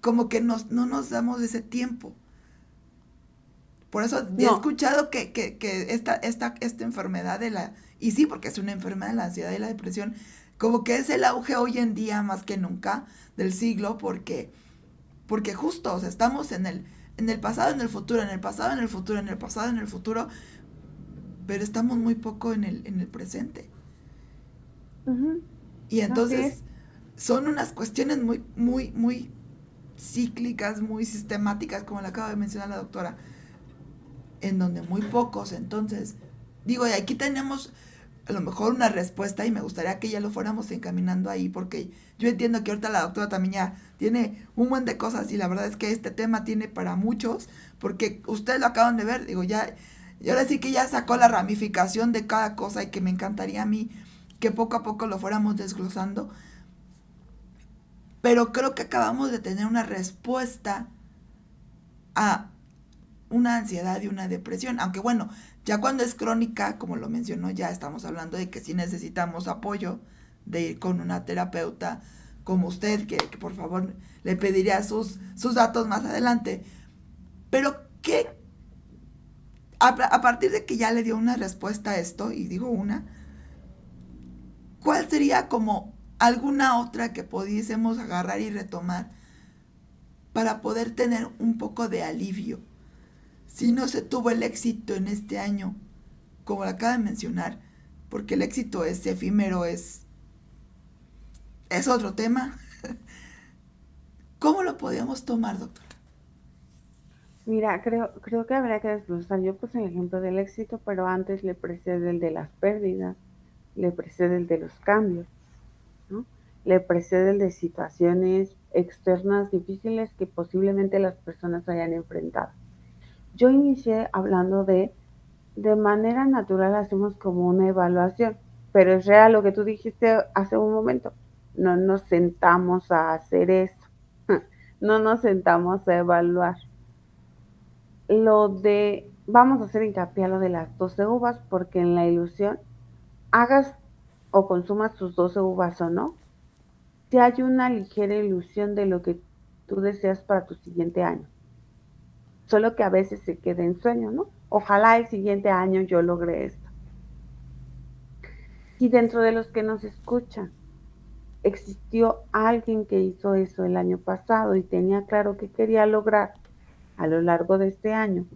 Speaker 2: como que no nos damos ese tiempo. Por eso he
Speaker 1: No,
Speaker 2: escuchado que esta enfermedad de la, y sí, porque es una enfermedad de la ansiedad y la depresión, como que es el auge hoy en día más que nunca del siglo, porque justo, o sea, estamos en el pasado, en el futuro, en el pasado, en el futuro, en el pasado, en el futuro, pero estamos muy poco en el presente.
Speaker 1: uh-huh,
Speaker 2: Y
Speaker 1: así es.
Speaker 2: entonces son unas cuestiones muy cíclicas, muy sistemáticas, como le acaba de mencionar la doctora, en donde muy pocos, entonces, digo, y aquí tenemos a lo mejor una respuesta y me gustaría que ya lo fuéramos encaminando ahí, porque yo entiendo que ahorita la doctora también ya tiene un buen de cosas y la verdad es que este tema tiene para muchos, porque ustedes lo acaban de ver, digo, ya, y ahora sí que ya sacó la ramificación de cada cosa y que me encantaría a mí que poco a poco lo fuéramos desglosando, pero creo que acabamos de tener una respuesta a una ansiedad y una depresión. Aunque bueno, ya cuando es crónica, como lo mencionó, ya estamos hablando de que sí necesitamos apoyo, de ir con una terapeuta como usted, que por favor le pediría sus datos más adelante. Pero que a partir de que ya le dio una respuesta a esto, y digo una, ¿cuál sería como alguna otra que pudiésemos agarrar y retomar para poder tener un poco de alivio? Si no se tuvo el éxito en este año, como lo acaba de mencionar, porque el éxito es efímero, es otro tema. ¿Cómo lo podemos tomar, doctor?
Speaker 1: Mira, creo que habría que desglosar. Yo puse el ejemplo del éxito, pero antes le precede el de las pérdidas, le precede el de los cambios, ¿no? Le precede el de situaciones externas difíciles que posiblemente las personas hayan enfrentado. Yo inicié hablando de manera natural hacemos como una evaluación, pero es real lo que tú dijiste hace un momento. No nos sentamos a hacer eso, no nos sentamos a evaluar. Lo de, vamos a hacer hincapié a lo de las 12 uvas, porque en la ilusión, hagas o consumas tus 12 uvas o no, si hay una ligera ilusión de lo que tú deseas para tu siguiente año. Solo que a veces se queda en sueño, ¿no? Ojalá el siguiente año yo logre esto. Y dentro de los que nos escuchan, existió alguien que hizo eso el año pasado y tenía claro que quería lograr a lo largo de este año,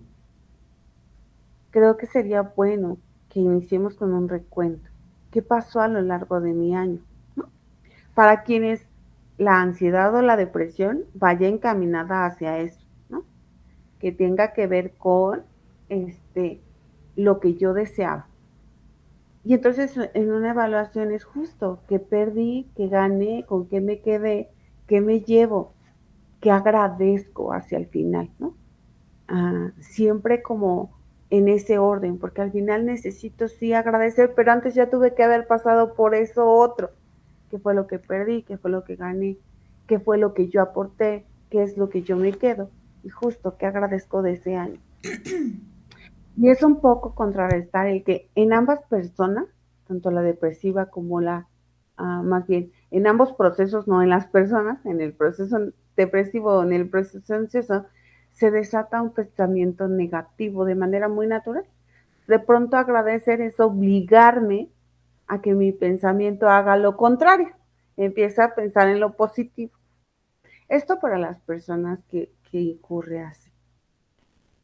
Speaker 1: creo que sería bueno que iniciemos con un recuento. ¿Qué pasó a lo largo de mi año? ¿No? Para quienes la ansiedad o la depresión vaya encaminada hacia eso, ¿no? Que tenga que ver con este, lo que yo deseaba. Y entonces en una evaluación es justo, qué perdí, qué gané, con qué me quedé, qué me llevo, qué agradezco hacia el final, ¿no? Siempre como en ese orden, porque al final necesito sí agradecer, pero antes ya tuve que haber pasado por eso otro, qué fue lo que perdí, qué fue lo que gané, qué fue lo que yo aporté, qué es lo que yo me quedo, y justo qué agradezco de ese año. Y es un poco contrarrestar el que en ambas personas, tanto la depresiva como más bien, en ambos procesos, no en las personas, en el proceso depresivo o en el proceso ansioso, se desata un pensamiento negativo de manera muy natural. De pronto agradecer es obligarme a que mi pensamiento haga lo contrario, empieza a pensar en lo positivo. Esto para las personas que incurre así.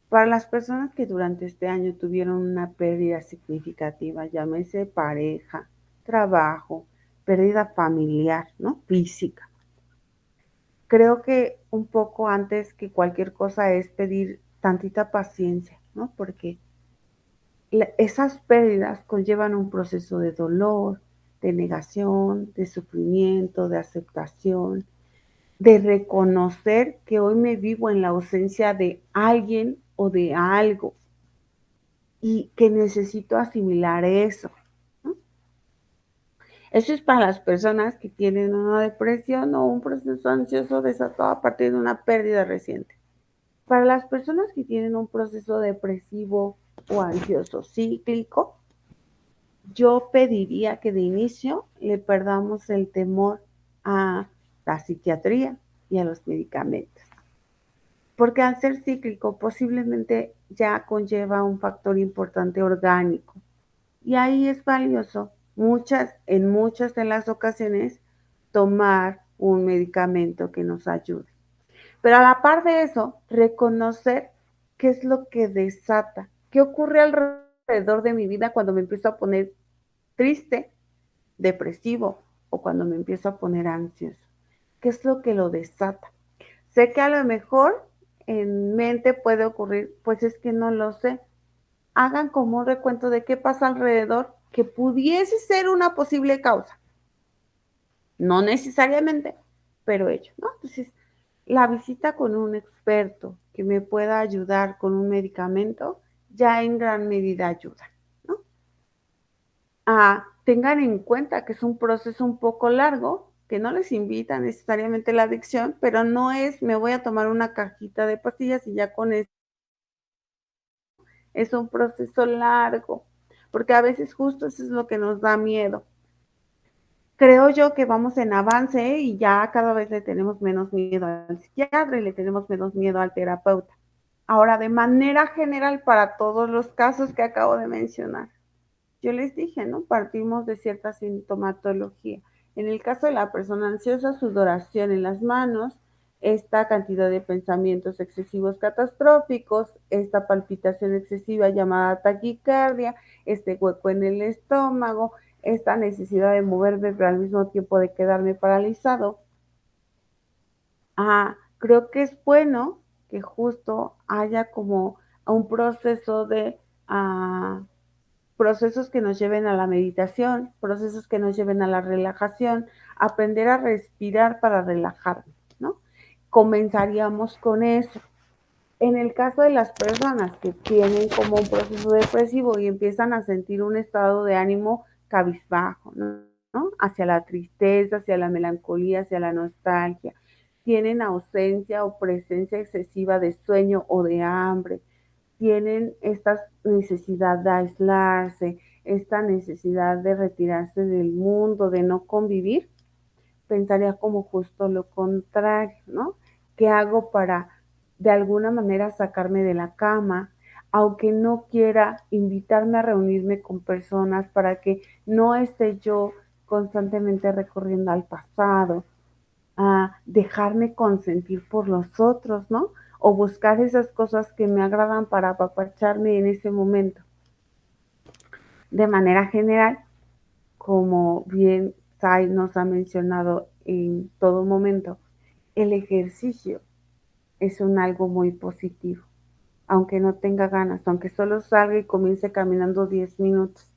Speaker 1: Para las personas que durante este año tuvieron una pérdida significativa, llámese pareja, trabajo, pérdida familiar, ¿no? Física. Creo que un poco antes que cualquier cosa es pedir tantita paciencia, ¿no? Porque esas pérdidas conllevan un proceso de dolor, de negación, de sufrimiento, de aceptación, de reconocer que hoy me vivo en la ausencia de alguien o de algo y que necesito asimilar eso, ¿no? Eso es para las personas que tienen una depresión o un proceso ansioso desatado a partir de una pérdida reciente. Para las personas que tienen un proceso depresivo o ansioso cíclico, yo pediría que de inicio le perdamos el temor a la psiquiatría y a los medicamentos. Porque al ser cíclico posiblemente ya conlleva un factor importante orgánico. Y ahí es valioso en muchas de las ocasiones tomar un medicamento que nos ayude. Pero a la par de eso, reconocer qué es lo que desata, qué ocurre alrededor de mi vida cuando me empiezo a poner triste, depresivo o cuando me empiezo a poner ansioso. ¿Qué es lo que lo desata? Sé que a lo mejor en mente puede ocurrir, pues es que no lo sé. Hagan como un recuento de qué pasa alrededor que pudiese ser una posible causa. No necesariamente, pero ello, ¿no? Entonces, la visita con un experto que me pueda ayudar con un medicamento ya en gran medida ayuda, ¿no? Tengan en cuenta que es un proceso un poco largo, que no les invita necesariamente la adicción, pero no es me voy a tomar una cajita de pastillas y ya con eso. Es un proceso largo, porque a veces justo eso es lo que nos da miedo. Creo yo que vamos en avance y ya cada vez le tenemos menos miedo al psiquiatra y le tenemos menos miedo al terapeuta. Ahora, de manera general, para todos los casos que acabo de mencionar, yo les dije, ¿no? Partimos de cierta sintomatología. En el caso de la persona ansiosa, sudoración en las manos, esta cantidad de pensamientos excesivos catastróficos, esta palpitación excesiva llamada taquicardia, este hueco en el estómago, esta necesidad de moverme, pero al mismo tiempo de quedarme paralizado. Creo que es bueno que justo haya como un proceso de procesos que nos lleven a la meditación, procesos que nos lleven a la relajación, aprender a respirar para relajarnos, ¿no? Comenzaríamos con eso. En el caso de las personas que tienen como un proceso depresivo y empiezan a sentir un estado de ánimo cabizbajo, ¿no? Hacia la tristeza, hacia la melancolía, hacia la nostalgia, tienen ausencia o presencia excesiva de sueño o de hambre, tienen esta necesidad de aislarse, esta necesidad de retirarse del mundo, de no convivir, pensaría como justo lo contrario, ¿no? ¿Qué hago para de alguna manera sacarme de la cama, aunque no quiera invitarme a reunirme con personas para que no esté yo constantemente recurriendo al pasado, a dejarme consentir por los otros, ¿no? O buscar esas cosas que me agradan para apapacharme en ese momento. De manera general, como bien Sai nos ha mencionado en todo momento, el ejercicio es un algo muy positivo, aunque no tenga ganas, aunque solo salga y comience caminando 10 minutos,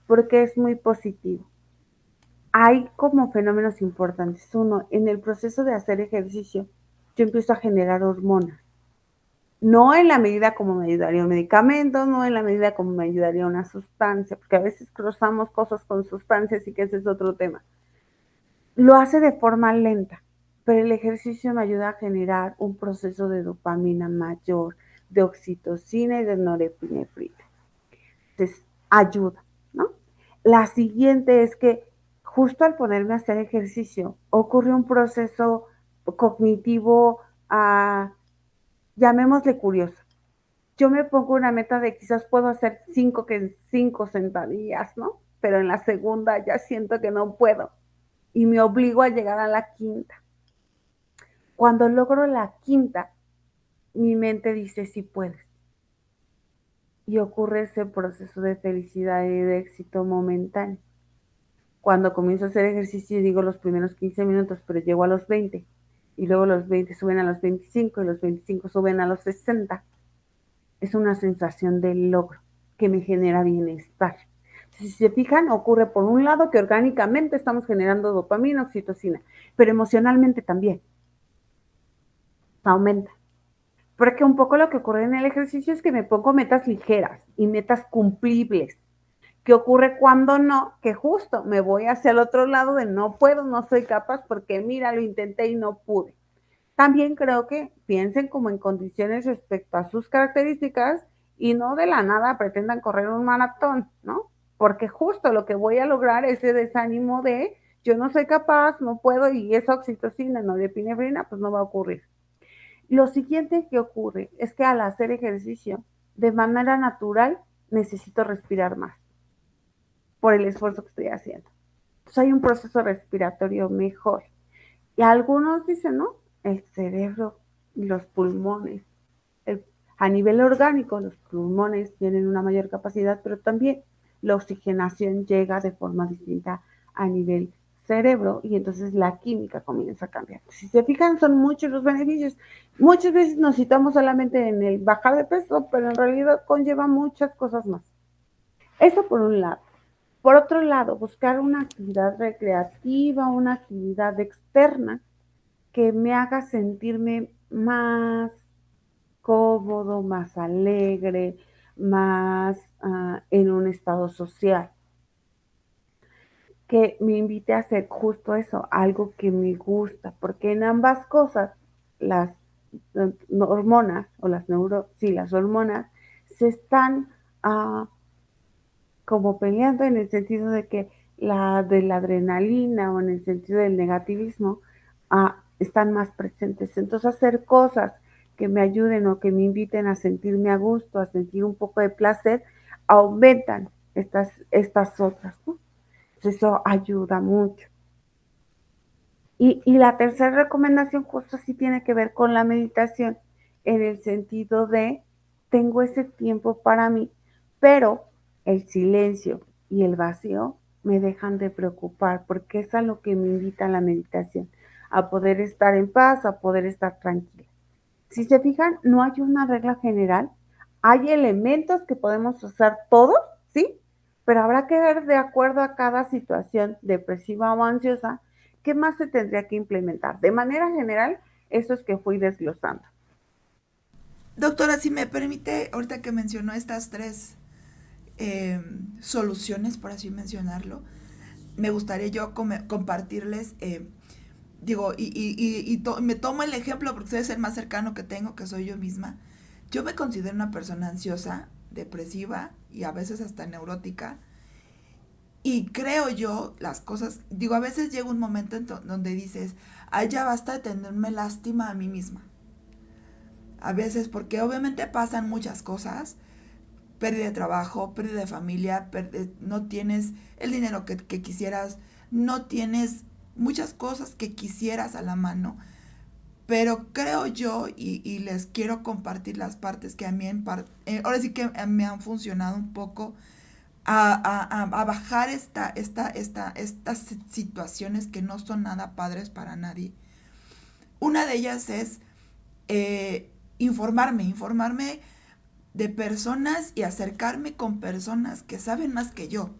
Speaker 1: porque es muy positivo. Hay como fenómenos importantes. Uno, en el proceso de hacer ejercicio, yo empiezo a generar hormonas. No en la medida como me ayudaría un medicamento, no en la medida como me ayudaría una sustancia, porque a veces cruzamos cosas con sustancias y que ese es otro tema. Lo hace de forma lenta, pero el ejercicio me ayuda a generar un proceso de dopamina mayor, de oxitocina y de norepinefrina. Entonces, ayuda, ¿no? La siguiente es que justo al ponerme a hacer ejercicio, ocurre un proceso cognitivo, llamémosle curioso. Yo me pongo una meta de quizás puedo hacer cinco sentadillas, ¿no? Pero en la segunda ya siento que no puedo y me obligo a llegar a la quinta. Cuando logro la quinta, mi mente dice sí puedes. Y ocurre ese proceso de felicidad y de éxito momentáneo. Cuando comienzo a hacer ejercicio, digo los primeros 15 minutos, pero llego a los 20. Y luego los 20 suben a los 25 y los 25 suben a los 60. Es una sensación de logro que me genera bienestar. Si se fijan, ocurre por un lado que orgánicamente estamos generando dopamina, oxitocina, pero emocionalmente también aumenta. Porque un poco lo que ocurre en el ejercicio es que me pongo metas ligeras y metas cumplibles. ¿Qué ocurre cuando no? Que justo me voy hacia el otro lado de no puedo, no soy capaz, porque mira, lo intenté y no pude. También creo que piensen como en condiciones respecto a sus características y no de la nada pretendan correr un maratón, ¿no? Porque justo lo que voy a lograr es ese desánimo de yo no soy capaz, no puedo y esa oxitocina, no de epinefrina, pues no va a ocurrir. Lo siguiente que ocurre es que al hacer ejercicio, de manera natural, necesito respirar más por el esfuerzo que estoy haciendo. Entonces hay un proceso respiratorio mejor. Y algunos dicen, no, el cerebro y los pulmones. El, a nivel orgánico, los pulmones tienen una mayor capacidad, pero también la oxigenación llega de forma distinta a nivel cerebro y entonces la química comienza a cambiar. Si se fijan, son muchos los beneficios. Muchas veces nos citamos solamente en el bajar de peso, pero en realidad conlleva muchas cosas más. Eso por un lado. Por otro lado, buscar una actividad recreativa, una actividad externa que me haga sentirme más cómodo, más alegre, más en un estado social, que me invite a hacer justo eso, algo que me gusta, porque en ambas cosas, las hormonas o las hormonas se están como peleando en el sentido de que la de la adrenalina o en el sentido del negativismo están más presentes. Entonces hacer cosas que me ayuden o que me inviten a sentirme a gusto, a sentir un poco de placer, aumentan estas otras, ¿no? Entonces eso ayuda mucho. Y la tercera recomendación justo sí tiene que ver con la meditación, en el sentido de tengo ese tiempo para mí, pero el silencio y el vacío me dejan de preocupar, porque es a lo que me invita la meditación, a poder estar en paz, a poder estar tranquila. Si se fijan, no hay una regla general, hay elementos que podemos usar todos, ¿sí? Pero habrá que ver de acuerdo a cada situación depresiva o ansiosa, qué más se tendría que implementar. De manera general, eso es que fui desglosando.
Speaker 2: Doctora, si me permite, ahorita que mencionó estas tres soluciones, por así mencionarlo, me gustaría yo compartirles, digo, me tomo el ejemplo porque ustedes es el más cercano que tengo, que soy yo misma. Yo me considero una persona ansiosa, depresiva y a veces hasta neurótica. Y creo yo las cosas, digo, a veces llega un momento donde dices, ay, ya basta de tenerme lástima a mí misma. A veces porque obviamente pasan muchas cosas, pérdida de trabajo, pérdida de familia, no tienes el dinero que quisieras, no tienes muchas cosas que quisieras a la mano, pero creo yo, y les quiero compartir las partes que a mí, ahora sí que me han funcionado un poco, a bajar estas situaciones que no son nada padres para nadie. Una de ellas es informarme de personas y acercarme con personas que saben más que yo.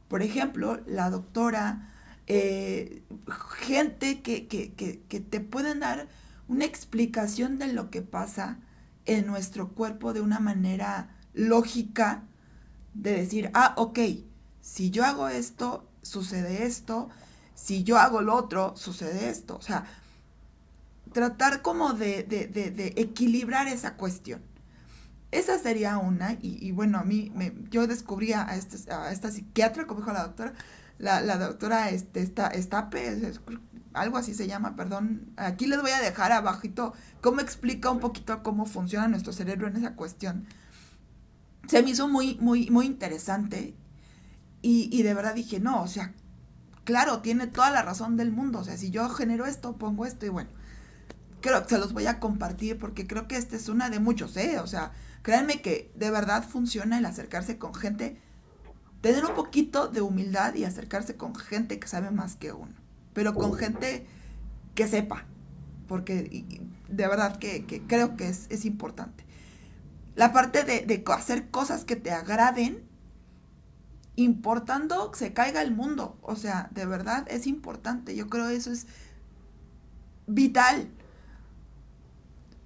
Speaker 2: Por ejemplo, la doctora, gente que te pueden dar una explicación de lo que pasa en nuestro cuerpo de una manera lógica, de decir, ok, si yo hago esto, sucede esto, si yo hago lo otro, sucede esto. O sea, tratar como de equilibrar esa cuestión. Esa sería una, y bueno, yo descubrí a esta psiquiatra, como dijo la doctora, la doctora Estape, algo así se llama, perdón. Aquí les voy a dejar abajito cómo explica un poquito cómo funciona nuestro cerebro en esa cuestión. Se me hizo muy, muy, muy interesante, y de verdad dije, no, o sea, claro, tiene toda la razón del mundo. O sea, si yo genero esto, pongo esto, y bueno, creo que se los voy a compartir porque creo que esta es una de muchos, ¿eh? O sea, créanme que de verdad funciona el acercarse con gente, tener un poquito de humildad y acercarse con gente que sabe más que uno, pero con gente que sepa, porque de verdad que creo que es importante. La parte de hacer cosas que te agraden, importando se caiga el mundo, o sea, de verdad es importante, yo creo eso es vital.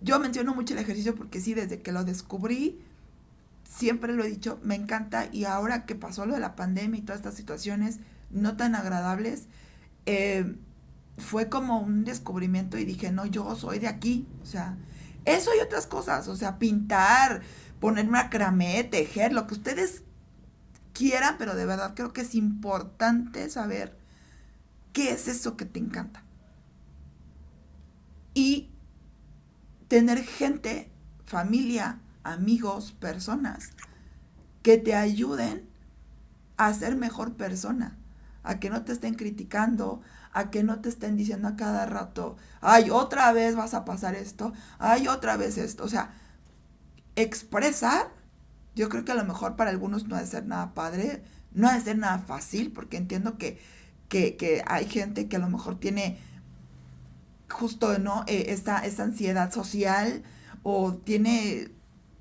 Speaker 2: Yo menciono mucho el ejercicio porque sí, desde que lo descubrí, siempre lo he dicho, me encanta, y ahora que pasó lo de la pandemia y todas estas situaciones no tan agradables, eh, fue como un descubrimiento y dije, no, yo soy de aquí, o sea, eso y otras cosas, o sea, pintar, ponerme macramé, tejer, lo que ustedes quieran, pero de verdad creo que es importante saber qué es eso que te encanta. Y tener gente, familia, amigos, personas que te ayuden a ser mejor persona, a que no te estén criticando, a que no te estén diciendo a cada rato, ay, otra vez vas a pasar esto, ay, otra vez esto. O sea, expresar, yo creo que a lo mejor para algunos no ha de ser nada padre, no ha de ser nada fácil, porque entiendo que hay gente que a lo mejor tiene justo, ¿no? Esta ansiedad social, o tiene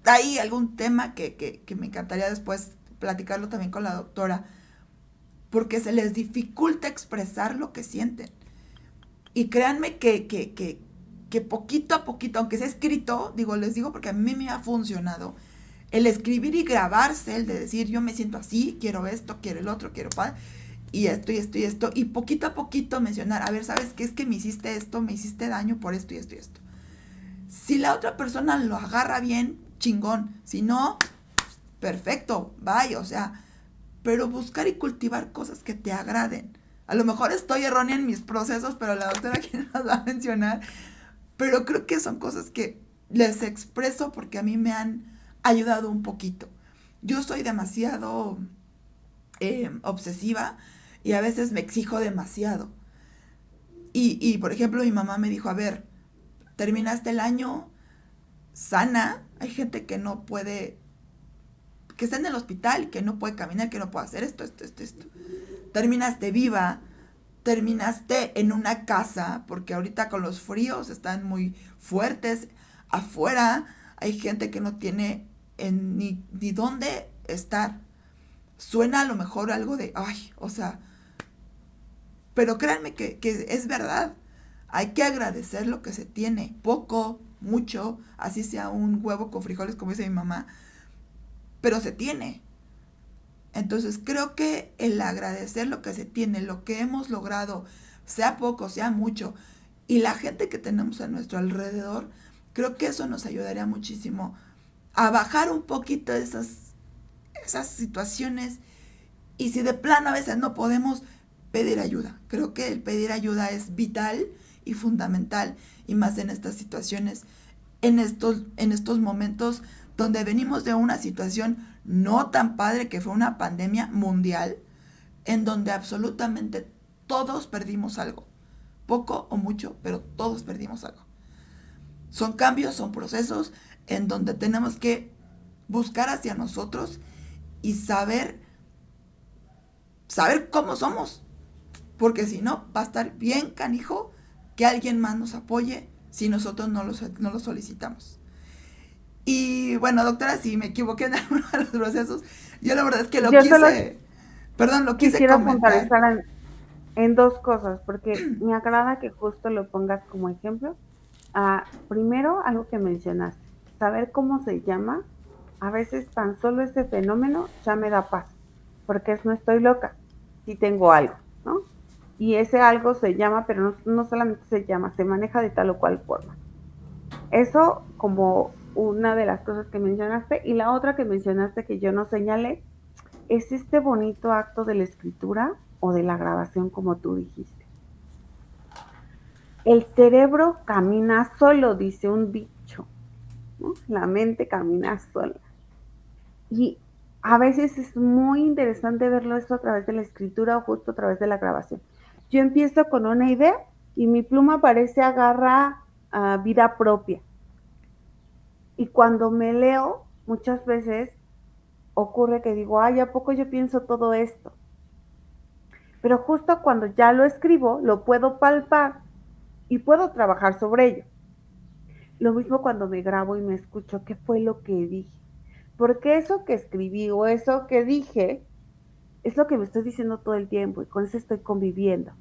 Speaker 2: ahí algún tema que me encantaría después platicarlo también con la doctora, porque se les dificulta expresar lo que sienten. Y créanme que poquito a poquito, aunque sea escrito, les digo porque a mí me ha funcionado, el escribir y grabarse, el de decir, yo me siento así, quiero esto, quiero el otro, quiero paz, y esto, y esto, y esto, y poquito a poquito mencionar, a ver, ¿sabes qué? Es que me hiciste esto, me hiciste daño por esto, y esto, y esto. Si la otra persona lo agarra bien, chingón. Si no, perfecto, vaya, o sea, pero buscar y cultivar cosas que te agraden. A lo mejor estoy errónea en mis procesos, pero la doctora aquí nos va a mencionar. Pero creo que son cosas que les expreso porque a mí me han ayudado un poquito. Yo soy demasiado obsesiva, y a veces me exijo demasiado. Por ejemplo, mi mamá me dijo, a ver, terminaste el año sana, hay gente que no puede, que está en el hospital, que no puede caminar, que no puede hacer esto. Terminaste viva, terminaste en una casa, porque ahorita con los fríos están muy fuertes. Afuera hay gente que no tiene ni dónde estar. Suena a lo mejor algo de, ay, o sea, pero créanme que es verdad. Hay que agradecer lo que se tiene, poco, mucho, así sea un huevo con frijoles, como dice mi mamá, pero se tiene. Entonces creo que el agradecer lo que se tiene, lo que hemos logrado, sea poco, sea mucho, y la gente que tenemos a nuestro alrededor, creo que eso nos ayudaría muchísimo a bajar un poquito esas situaciones. Y si de plano a veces no podemos, pedir ayuda. Creo que el pedir ayuda es vital y fundamental, y más en estas situaciones, en estos momentos donde venimos de una situación no tan padre, que fue una pandemia mundial, en donde absolutamente todos perdimos algo, poco o mucho, pero todos perdimos algo. Son cambios, son procesos en donde tenemos que buscar hacia nosotros y saber cómo somos, porque si no, va a estar bien canijo que alguien más nos apoye si nosotros no lo solicitamos. Y bueno, doctora, si me equivoqué en alguno de los procesos, yo la verdad es que
Speaker 1: Yo solo
Speaker 2: lo quise
Speaker 1: quisiera
Speaker 2: comentar.
Speaker 1: puntualizar en dos cosas, porque me agrada que justo lo pongas como ejemplo. Primero, algo que mencionaste, saber cómo se llama, a veces tan solo ese fenómeno ya me da paz, porque es no estoy loca, sí tengo algo, ¿no? Y ese algo se llama, pero no solamente se llama, se maneja de tal o cual forma. Eso como una de las cosas que mencionaste, y la otra que mencionaste que yo no señalé, es este bonito acto de la escritura o de la grabación, como tú dijiste. El cerebro camina solo, dice un dicho, ¿no? La mente camina sola. Y a veces es muy interesante verlo esto a través de la escritura o justo a través de la grabación. Yo empiezo con una idea y mi pluma parece agarra vida propia. Y cuando me leo, muchas veces ocurre que digo, ay, ¿a poco yo pienso todo esto? Pero justo cuando ya lo escribo, lo puedo palpar y puedo trabajar sobre ello. Lo mismo cuando me grabo y me escucho, ¿qué fue lo que dije? Porque eso que escribí o eso que dije es lo que me estoy diciendo todo el tiempo y con eso estoy conviviendo.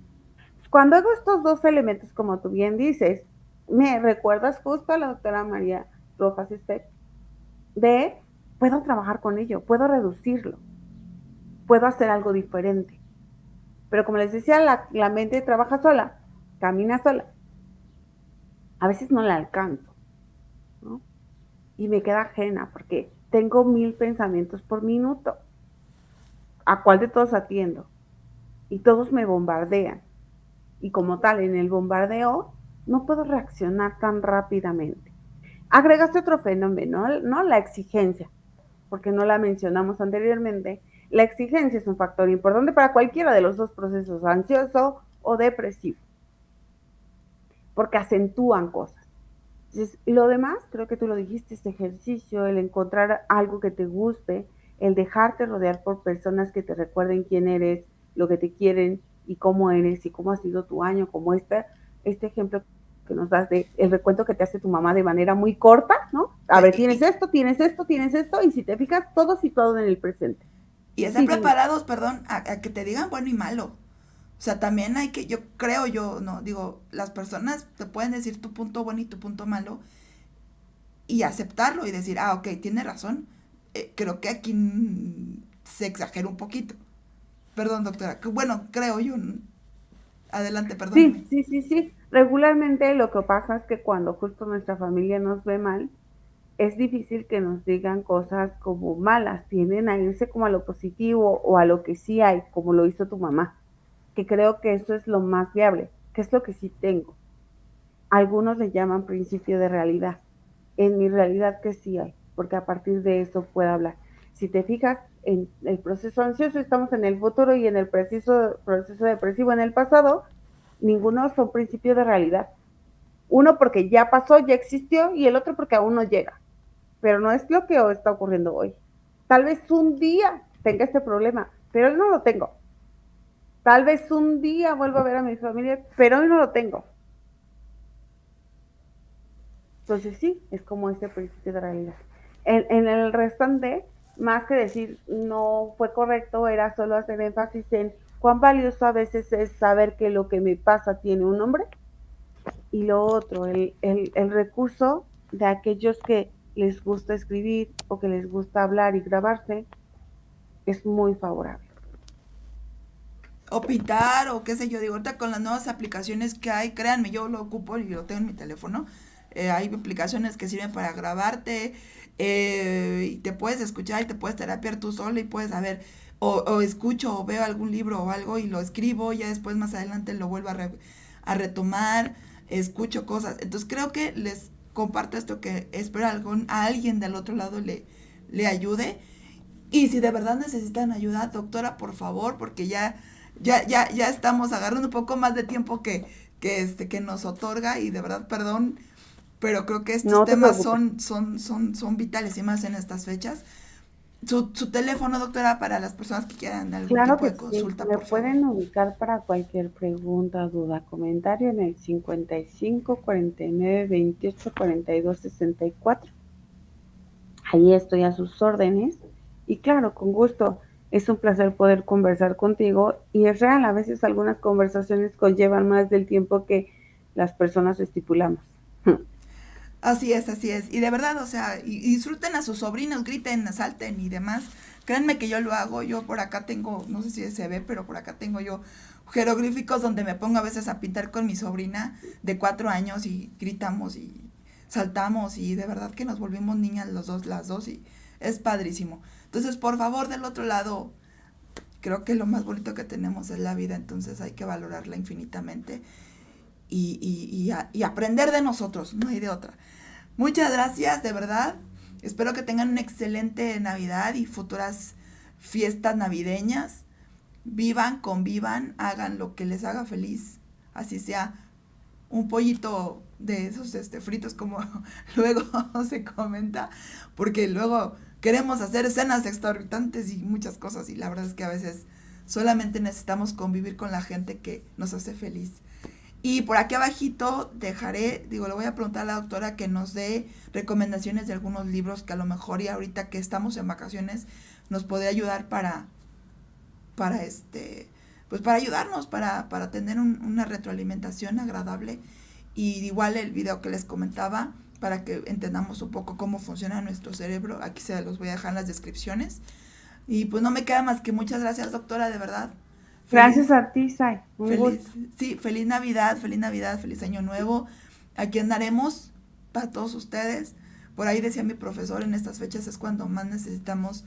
Speaker 1: Cuando hago estos dos elementos, como tú bien dices, me recuerdas justo a la doctora María Rojas Speck, de puedo trabajar con ello, puedo reducirlo, puedo hacer algo diferente. Pero como les decía, la mente trabaja sola, camina sola. A veces no la alcanzo, ¿no? Y me queda ajena porque tengo 1000 pensamientos por minuto. ¿A cuál de todos atiendo? Y todos me bombardean. Y como tal, en el bombardeo no puedo reaccionar tan rápidamente. Agregaste otro fenómeno, ¿no? La exigencia, porque no la mencionamos anteriormente. La exigencia es un factor importante para cualquiera de los dos procesos, ansioso o depresivo, porque acentúan cosas. Entonces, lo demás, creo que tú lo dijiste, este ejercicio, el encontrar algo que te guste, el dejarte rodear por personas que te recuerden quién eres, lo que te quieren y cómo eres y cómo ha sido tu año, como este ejemplo que nos das de el recuento que te hace tu mamá de manera muy corta, ¿no? A ver, tienes esto, tienes esto, tienes esto, y si te fijas, todo situado en el presente.
Speaker 2: Y estar
Speaker 1: Sí, dime.
Speaker 2: preparados, perdón, a que te digan bueno y malo. O sea, también hay que, yo creo yo, no, digo, las personas te pueden decir tu punto bueno y tu punto malo y aceptarlo y decir, ah, ok, tiene razón. Creo que aquí se exagera un poquito. Perdón, doctora. Bueno, creo yo. Adelante, perdóneme.
Speaker 1: Sí, sí, sí, sí. Regularmente lo que pasa es que cuando justo nuestra familia nos ve mal, es difícil que nos digan cosas como malas, tienden a irse como a lo positivo o a lo que sí hay, como lo hizo tu mamá, que creo que eso es lo más viable, que es lo que sí tengo. Algunos le llaman principio de realidad. En mi realidad que sí hay, porque a partir de eso puedo hablar. Si te fijas en el proceso ansioso, estamos en el futuro y en el proceso depresivo en el pasado, ninguno son principio de realidad. Uno porque ya pasó, ya existió, y el otro porque aún no llega. Pero no es lo que está ocurriendo hoy. Tal vez un día tenga este problema, pero hoy no lo tengo. Tal vez un día vuelva a ver a mi familia, pero hoy no lo tengo. Entonces sí, es como este principio de realidad. En el restante, más que decir no fue correcto, era solo hacer énfasis en cuán valioso a veces es saber que lo que me pasa tiene un nombre. Y lo otro, el recurso de aquellos que les gusta escribir o que les gusta hablar y grabarse es muy favorable.
Speaker 2: O pintar o qué sé yo. Digo, ahorita con las nuevas aplicaciones que hay, créanme, yo lo ocupo y lo tengo en mi teléfono. Hay aplicaciones que sirven para grabarte y te puedes escuchar y te puedes terapiar tú sola y puedes saber, o escucho o veo algún libro o algo y lo escribo, y ya después más adelante lo vuelvo a retomar, escucho cosas. Entonces creo que les comparto esto que espero a alguien del otro lado le ayude. Y si de verdad necesitan ayuda, doctora, por favor, porque ya ya estamos agarrando un poco más de tiempo que nos otorga y de verdad, perdón, pero creo que estos
Speaker 1: No te
Speaker 2: temas
Speaker 1: preocupes.
Speaker 2: son vitales y más en estas fechas. Su teléfono, doctora, para las personas que quieran algún
Speaker 1: Claro
Speaker 2: tipo
Speaker 1: que
Speaker 2: de
Speaker 1: sí,
Speaker 2: consulta,
Speaker 1: me
Speaker 2: por favor.
Speaker 1: pueden ubicar para cualquier pregunta, duda, comentario en el 55 49 28 42 64. Ahí estoy a sus órdenes y claro, con gusto. Es un placer poder conversar contigo y es real, a veces algunas conversaciones conllevan más del tiempo que las personas estipulamos.
Speaker 2: Así es, así es. Y de verdad, o sea, y disfruten a sus sobrinos, griten, salten y demás. Créanme que yo lo hago. Yo por acá tengo, no sé si se ve, pero por acá tengo yo jeroglíficos donde me pongo a veces a pintar con mi sobrina de 4 años y gritamos y saltamos y de verdad que nos volvimos niñas los dos, las dos y es padrísimo. Entonces, por favor, del otro lado, creo que lo más bonito que tenemos es la vida, entonces hay que valorarla infinitamente y aprender de nosotros, no hay de otra. Muchas gracias, de verdad. Espero que tengan una excelente Navidad y futuras fiestas navideñas. Vivan, convivan, hagan lo que les haga feliz. Así sea un pollito de esos fritos como luego se comenta, porque luego queremos hacer escenas exorbitantes y muchas cosas y la verdad es que a veces solamente necesitamos convivir con la gente que nos hace feliz. Y por aquí abajito dejaré, digo, le voy a preguntar a la doctora que nos dé recomendaciones de algunos libros que a lo mejor y ahorita que estamos en vacaciones nos puede ayudar para pues para ayudarnos, para tener una retroalimentación agradable. Y igual el video que les comentaba, para que entendamos un poco cómo funciona nuestro cerebro, aquí se los voy a dejar en las descripciones. Y pues no me queda más que muchas gracias, doctora, de verdad.
Speaker 1: Gracias
Speaker 2: Feliz
Speaker 1: a ti, Sai. Un
Speaker 2: Feliz,
Speaker 1: gusto.
Speaker 2: sí, feliz Navidad, feliz Año Nuevo. Aquí andaremos para todos ustedes. Por ahí decía mi profesor, en estas fechas es cuando más necesitamos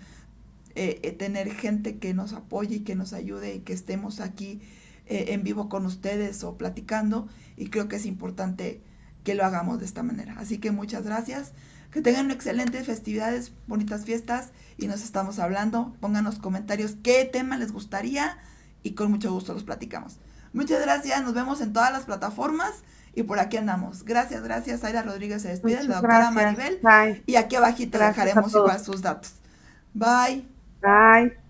Speaker 2: tener gente que nos apoye y que nos ayude y que estemos aquí en vivo con ustedes o platicando. Y creo que es importante que lo hagamos de esta manera. Así que muchas gracias. Que tengan excelentes festividades, bonitas fiestas y nos estamos hablando. Pónganos comentarios qué tema les gustaría y con mucho gusto los platicamos. Muchas gracias, nos vemos en todas las plataformas y por aquí andamos. Gracias, gracias. Aira Rodríguez se despide, la
Speaker 1: Muchas
Speaker 2: doctora
Speaker 1: gracias,
Speaker 2: Maribel
Speaker 1: Sai.
Speaker 2: y aquí abajito
Speaker 1: Gracias a
Speaker 2: dejaremos igual
Speaker 1: todos.
Speaker 2: sus datos. Bye.
Speaker 1: Bye.